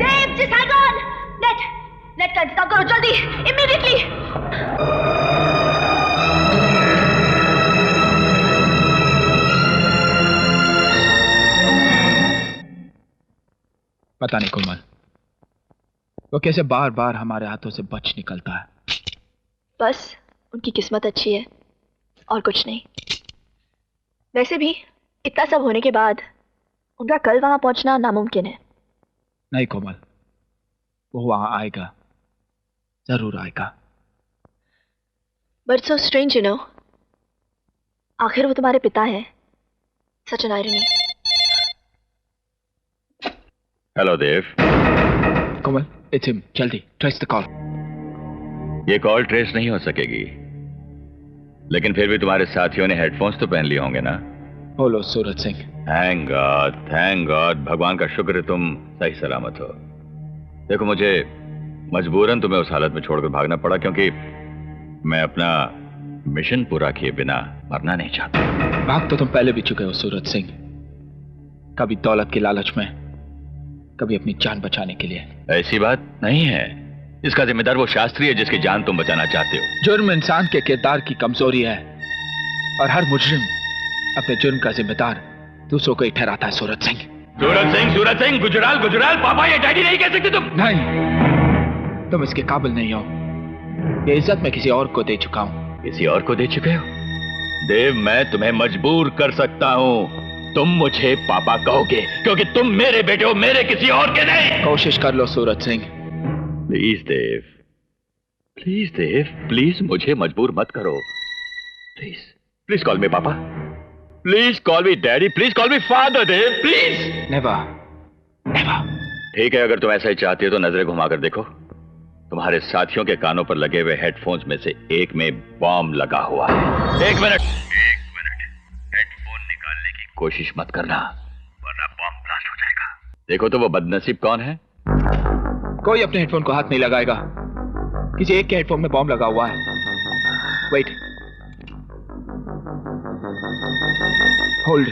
देव जी साइगन, नेट का इंतजाम करो जल्दी, इमीडिएटली। पता नहीं कोमल, वो कैसे बार बार हमारे हाथों से बच निकलता है। बस उनकी किस्मत अच्छी है और कुछ नहीं। वैसे भी इतना सब होने के बाद उनका कल वहां पहुंचना नामुमकिन है। नहीं कोमल, वो वहां आएगा, जरूर आएगा। But so strange you know, आखिर वो तुम्हारे पिता हैं। Such an irony. Hello Dev. Komal, it's him, जल्दी ट्रेस द कॉल। ये कॉल ट्रेस नहीं हो सकेगी, लेकिन फिर भी तुम्हारे साथियों ने हेडफोन्स तो पहन लिए होंगे ना। बोलो सूरज सिंह। थैंक गॉड, भगवान का शुक्र है तुम सही सलामत हो। देखो मुझे मजबूरन तुम्हें उस हालत में छोड़कर भागना पड़ा, क्योंकि मैं अपना मिशन पूरा किए बिना मरना नहीं चाहता। भाग तो तुम पहले भी चुके हो सूरज सिंह, कभी दौलत की लालच में, कभी अपनी जान बचाने के लिए। ऐसी बात नहीं है, इसका जिम्मेदार वो शास्त्री है जिसकी जान तुम बचाना चाहते हो। जुर्म इंसान के किरदार की कमजोरी है, और हर मुजरिम अपने जुर्म का जिम्मेदार दूसरों को ही ठहराता है सूरज सिंह। सूरज सिंह, गुजराल पापा, ये डैडी नहीं कह सकते तुम। नहीं, तुम इसके काबिल नहीं हो। ये इज्जत मैं किसी और को दे चुका हूं। किसी और को दे चुके हो? देव, मैं तुम्हें मजबूर कर सकता हूं। तुम मुझे पापा कहोगे क्योंकि तुम मेरे बेटे हो, मेरे किसी और के नहीं। कोशिश कर लो सूरज सिंह। प्लीज देव, प्लीज मुझे मजबूर मत करो। Please call me papa, please call me daddy, please call me father. Dev please. Never. ठीक है, अगर तुम ऐसा ही चाहती हो तो नजरें घुमाकर देखो। तुम्हारे साथियों के कानों पर लगे हुए हेडफोन्स में से एक में बॉम्ब लगा हुआ है। एक मिनट, हेडफोन निकालने की कोशिश मत करना, वरना बॉम्ब ब्लास्ट हो जाएगा। देखो तो वो बदनसीब कौन है? कोई अपने हेडफोन को हाथ नहीं लगाएगा, किसी एक के हेडफोन में बॉम्ब लगा हुआ है। Wait, hold.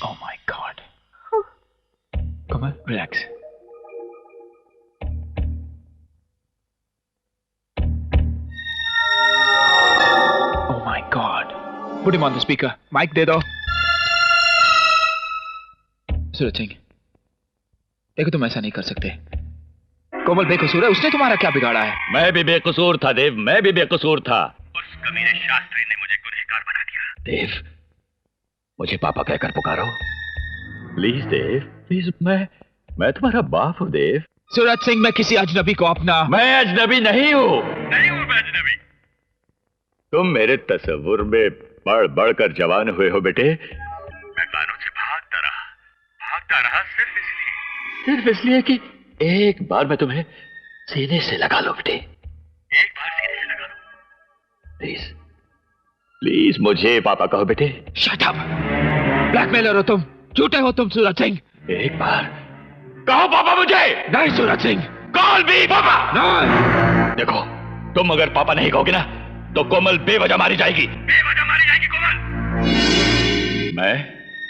Oh my God. Come on, relax. Oh my God. Put him on the speaker. Mic दे दो। सूरज सिंह, देखो तुम ऐसा नहीं कर सकते। कोमल बेकसूर है, उसने तुम्हारा क्या बिगाड़ा है? मैं भी बेकसूर था देव, मैं भी बेकसूर था। उस कमीने शास्त्री ने मुझे गुनहगार बना दिया। देव, मुझे पापा कहकर पुकारो प्लीज देव, प्लीज। मैं तुम्हारा बाप हूँ देव। सूरज सिंह, मैं किसी अजनबी को अपना... मैं अजनबी नहीं हूँ, नहीं हूँ मैं अजनबी। तुम मेरे तस्वुर में बढ़ बढ़कर जवान हुए हो बेटे। मैं कानून से भागता रहा सिर्फ इसलिए कि एक बार मैं तुम्हें सीने से लगा लो बेटे, एक बार सीने से लगा लो। प्लीज प्लीज मुझे पापा कहो बेटे। शट अप, ब्लैकमेलर हो तुम, झूठे हो तुम सूरज सिंह। एक बार कहो पापा मुझे। नहीं सूरज सिंह, कॉल मी पापा। नहीं। देखो, तुम अगर पापा नहीं कहोगे ना तो कोमल बेवजह मारी जाएगी, बेवजह मारी जाएगी कोमल। मैं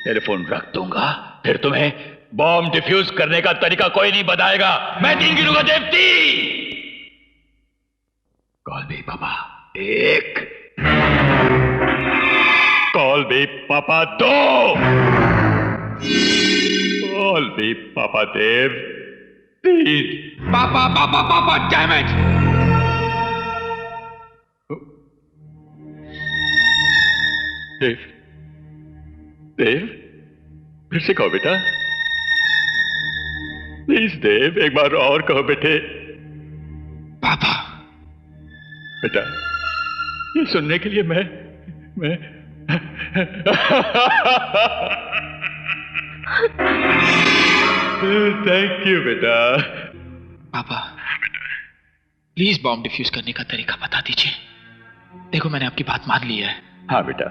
टेलीफोन रख दूंगा, फिर तुम्हें बॉम्ब डिफ्यूज करने का तरीका कोई नहीं बताएगा। मैं 3 गिनूंगा देव, 3। कॉल मी पापा 1, कॉल मी पापा 2, कॉल मी पापा देव 3। पापा पापा पापा, डैम इट। देव, देव, फिर से कहो बेटा प्लीज। देव, एक बार और कहो बेटे। पापा। बेटा, ये सुनने के लिए मैं थैंक यू बेटा। पापा, प्लीज बॉम्ब डिफ्यूज करने का तरीका बता दीजिए। देखो, मैंने आपकी बात मान ली है। हाँ बेटा,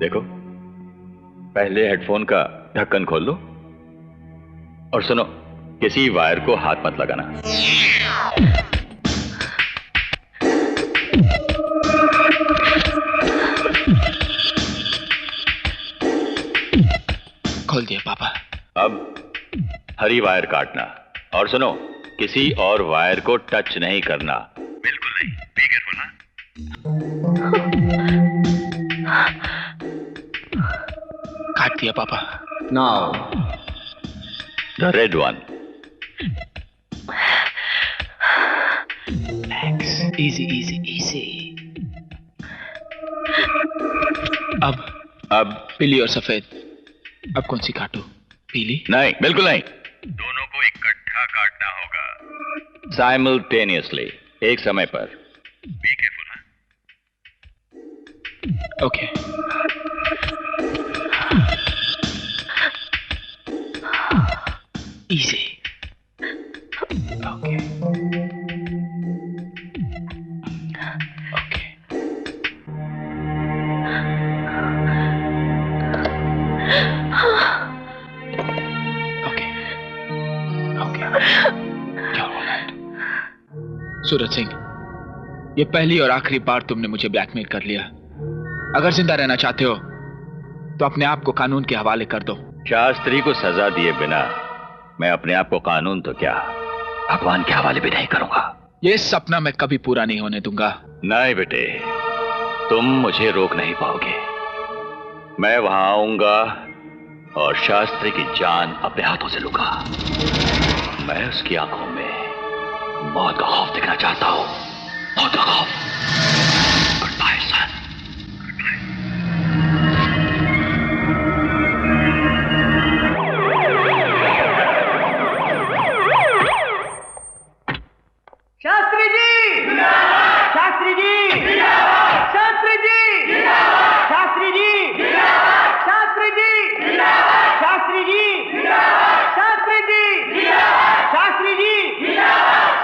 देखो, पहले हेडफोन का ढक्कन खोल लो और सुनो, किसी वायर को हाथ मत लगाना। खोल दिया पापा। अब हरी वायर काटना और सुनो, किसी और वायर को टच नहीं करना, बिल्कुल नहीं। बी केयरफुल ना। काट दिया पापा। Now the red one. Easy easy easy. अब पीली और सफेद, अब कौन सी काटूं? पीली? नहीं, बिल्कुल नहीं। दोनों को इकट्ठा काटना होगा, साइमल्टेनियसली, एक समय पर। बी केयरफुल है। Okay. Easy. Okay okay. Suraj Singh, ये पहली और आखिरी बार तुमने मुझे ब्लैकमेल कर लिया। अगर जिंदा रहना चाहते हो तो अपने आप को कानून के हवाले कर दो। शास्त्री को सजा दिए बिना मैं अपने आप को कानून तो क्या, भगवान के हवाले भी नहीं करूंगा। ये सपना मैं कभी पूरा नहीं होने दूंगा। नहीं बेटे, तुम मुझे रोक नहीं पाओगे। मैं वहां आऊंगा और शास्त्री की जान अपने हाथों से लूंगा। मैं उसकी आंखों में मौत का खौफ देखना चाहता हूं, मौत का खौफ। गुड बाय सन। शास्त्री जी, शास्त्री जी, शास्त्री जी, शास्त्री जी, शास्त्री जी, शास्त्री जी, शास्त्री जी, शास्त्री जी,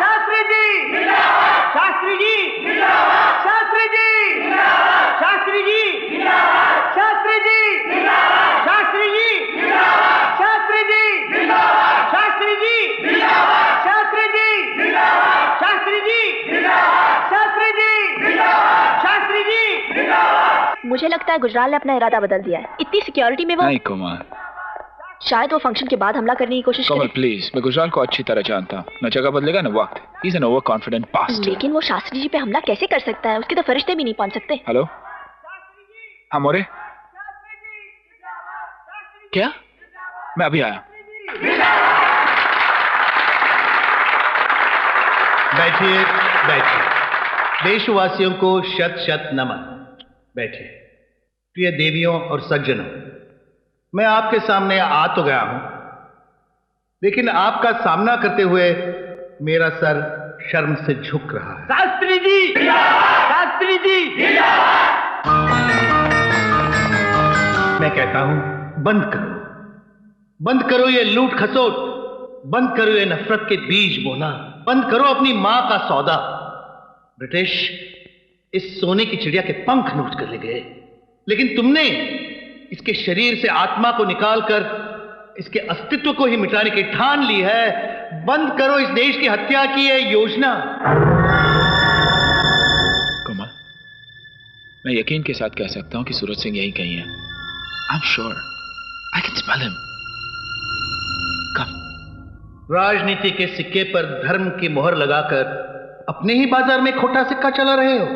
शास्त्री जी, शास्त्री जी, शास्त्री जी, शास्त्री जी, शास्त्री जी, शास्त्री जी, शास्त्री जी, शास्त्री जी, शास्त्री जी, शास्त्री जी, शास्त्री जी, शास्त्री जी। मुझे लगता है गुजराल ने अपना इरादा बदल दिया है। इतनी सिक्योरिटी में वो नहीं कोमल, शायद वो फंक्शन के बाद हमला करने की कोशिश कोमल करे। प्लीज, मैं गुजराल को अच्छी तरह जानता हूँ। न जगह बदलेगा न वक्त। ही is N over confident past. लेकिन वो शास्त्री जी पे हमला कैसे कर सकता है? उसके तो फरिश्ते भी नहीं पहुंच सकते। हेलो, हाँ मोरे, क्या? मैं अभी आया। बैठिए बैठिए। देशवासियों को शत शत नमन। बैठिए। प्रिय देवियों और सज्जनों, मैं आपके सामने आ तो गया हूं, लेकिन आपका सामना करते हुए मेरा सर शर्म से झुक रहा है। शास्त्री जी, शास्त्री जी। मैं कहता हूं, बंद करो, बंद करो ये लूट खसोट, बंद करो ये नफरत के बीज बोना, बंद करो अपनी मां का सौदा। ब्रिटिश इस सोने की चिड़िया के पंख नोच कर ले गए, लेकिन तुमने इसके शरीर से आत्मा को निकालकर इसके अस्तित्व को ही मिटाने की ठान ली है। बंद करो इस देश की हत्या की यह योजना। कुमार, मैं यकीन के साथ कह सकता हूं कि सूरज सिंह यही कहीं है। I am sure, I can smell him. राजनीति के सिक्के पर धर्म की मोहर लगाकर अपने ही बाजार में खोटा सिक्का चला रहे हो।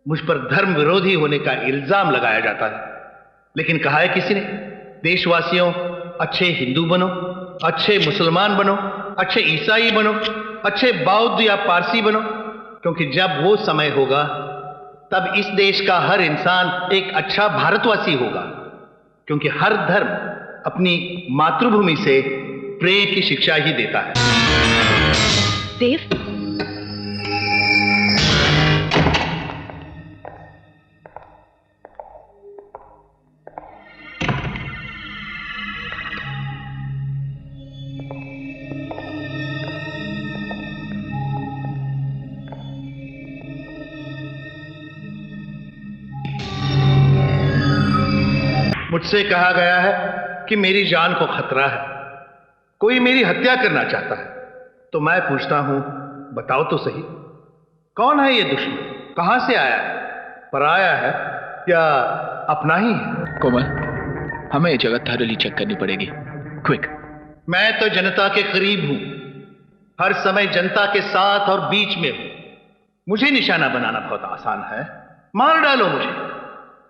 मुझ पर धर्म विरोधी होने का इल्जाम लगाया जाता है, लेकिन कहा है किसी ने, देशवासियों अच्छे हिंदू बनो, अच्छे मुसलमान बनो, अच्छे ईसाई बनो, अच्छे बौद्ध या पारसी बनो, क्योंकि जब वो समय होगा तब इस देश का हर इंसान एक अच्छा भारतवासी होगा, क्योंकि हर धर्म अपनी मातृभूमि से प्रेम की शिक्षा ही देता है। देव, मुझसे कहा गया है कि मेरी जान को खतरा है, कोई मेरी हत्या करना चाहता है, तो मैं पूछता हूं, बताओ तो सही, कौन है ये दुश्मन? कहां से आया है? पराया है या अपना ही है? कोमल, हमें ये जगह थॉरली चेक करनी पड़ेगी। क्विक। मैं तो जनता के करीब हूं, हर समय जनता के साथ और बीच में हूं। मुझे निशाना बनाना बहुत आसान है, मार डालो मुझे।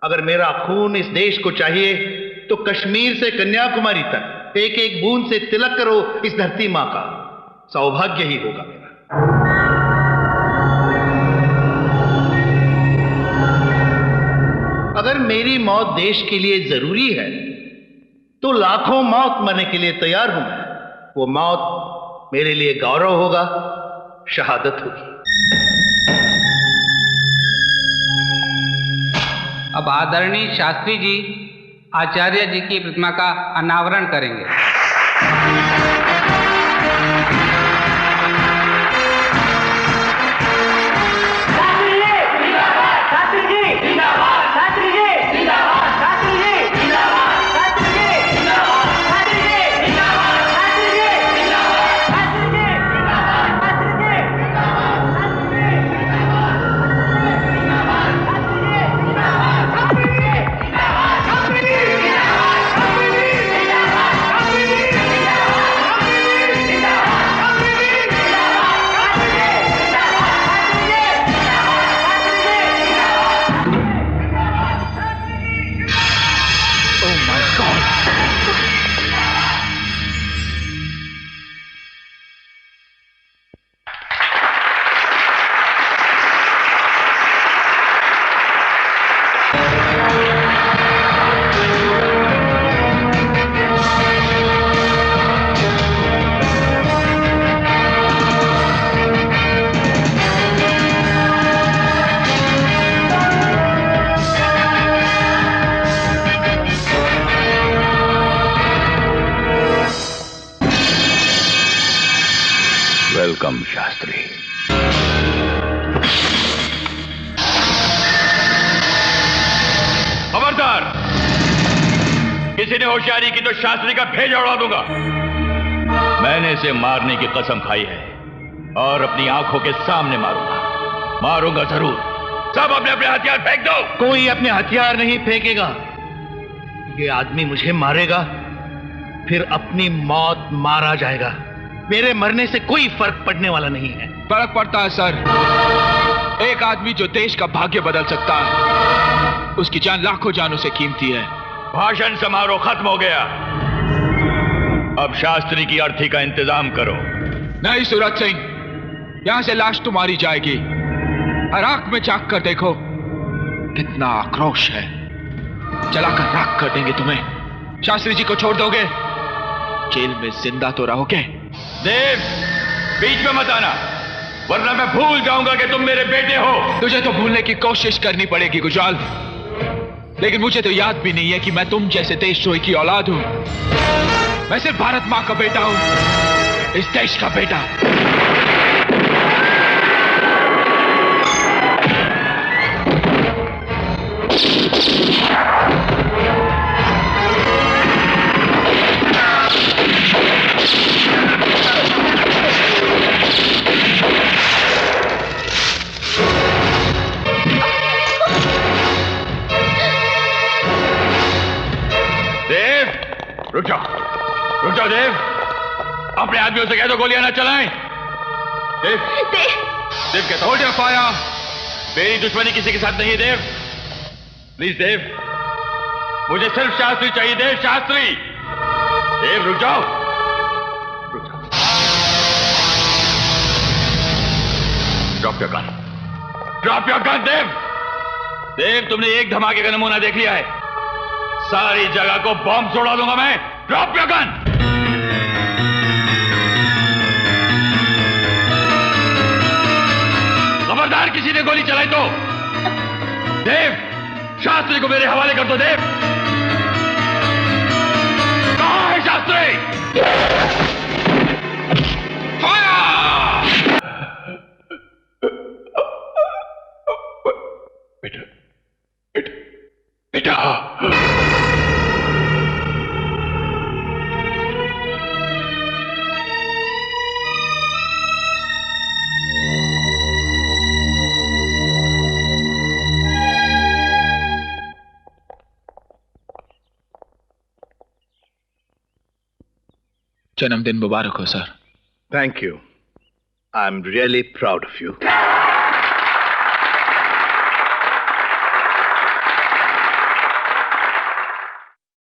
अगर मेरा खून इस देश को चाहिए तो कश्मीर से कन्याकुमारी तक एक एक बूंद से तिलक करो इस धरती मां का, सौभाग्य ही होगा मेरा। अगर मेरी मौत देश के लिए जरूरी है तो लाखों मौत मरने के लिए तैयार हूं मैं। वो मौत मेरे लिए गौरव होगा, शहादत होगी। अब आदरणीय शास्त्री जी आचार्य जी की प्रतिमा का अनावरण करेंगे। वेलकम शास्त्री। खबरदार, किसी ने होशियारी की तो शास्त्री का भेजा उड़ा दूंगा। मैंने इसे मारने की कसम खाई है और अपनी आंखों के सामने मारूंगा, मारूंगा जरूर। सब अपने अपने हथियार फेंक दो। कोई अपने हथियार नहीं फेंकेगा। ये आदमी मुझे मारेगा, फिर अपनी मौत मारा जाएगा। मेरे मरने से कोई फर्क पड़ने वाला नहीं है। फर्क पड़ता है सर। एक आदमी जो देश का भाग्य बदल सकता है उसकी जान लाखों जानों से कीमती है। भाषण समारोह खत्म हो गया। अब शास्त्री की अर्थी का इंतजाम करो। नहीं सूरज सिंह, यहां से लाश तुम्हारी जाएगी। हर आंख में झांक कर देखो कितना आक्रोश है। जलाकर राख कर देंगे तुम्हें। शास्त्री जी को छोड़ दोगे, जेल में जिंदा तो रहोगे। देव, बीच में मत आना, वरना मैं भूल जाऊंगा कि तुम मेरे बेटे हो। तुझे तो भूलने की कोशिश करनी पड़ेगी गुजराल, लेकिन मुझे तो याद भी नहीं है कि मैं तुम जैसे देशद्रोही की औलाद हूं। मैं सिर्फ भारत मां का बेटा हूं, इस देश का बेटा। रुक जाओ, रुक जाओ देव। अपने आदमियों से कह दो गोलियां ना चलाएं। देव, देव कहता होल्ड योर फायर। मेरी दुश्मनी किसी के साथ नहीं है देव। प्लीज देव, मुझे सिर्फ शास्त्री चाहिए देव, शास्त्री। देव रुक जाओ, रुक जाओ। Drop your gun, drop your gun Dev. Dev, तुमने एक धमाके का नमूना देख लिया है, सारी जगह को बॉम्ब छोड़ा दूंगा मैं। Drop your gun. खबरदार किसी ने गोली चलाई तो। देव, शास्त्री को मेरे हवाले कर दो देव। कहां है शास्त्री? फायर! बेटा, बेटा, बेटा। जन्मदिन मुबारक हो sir. Thank you. I'm really proud of you.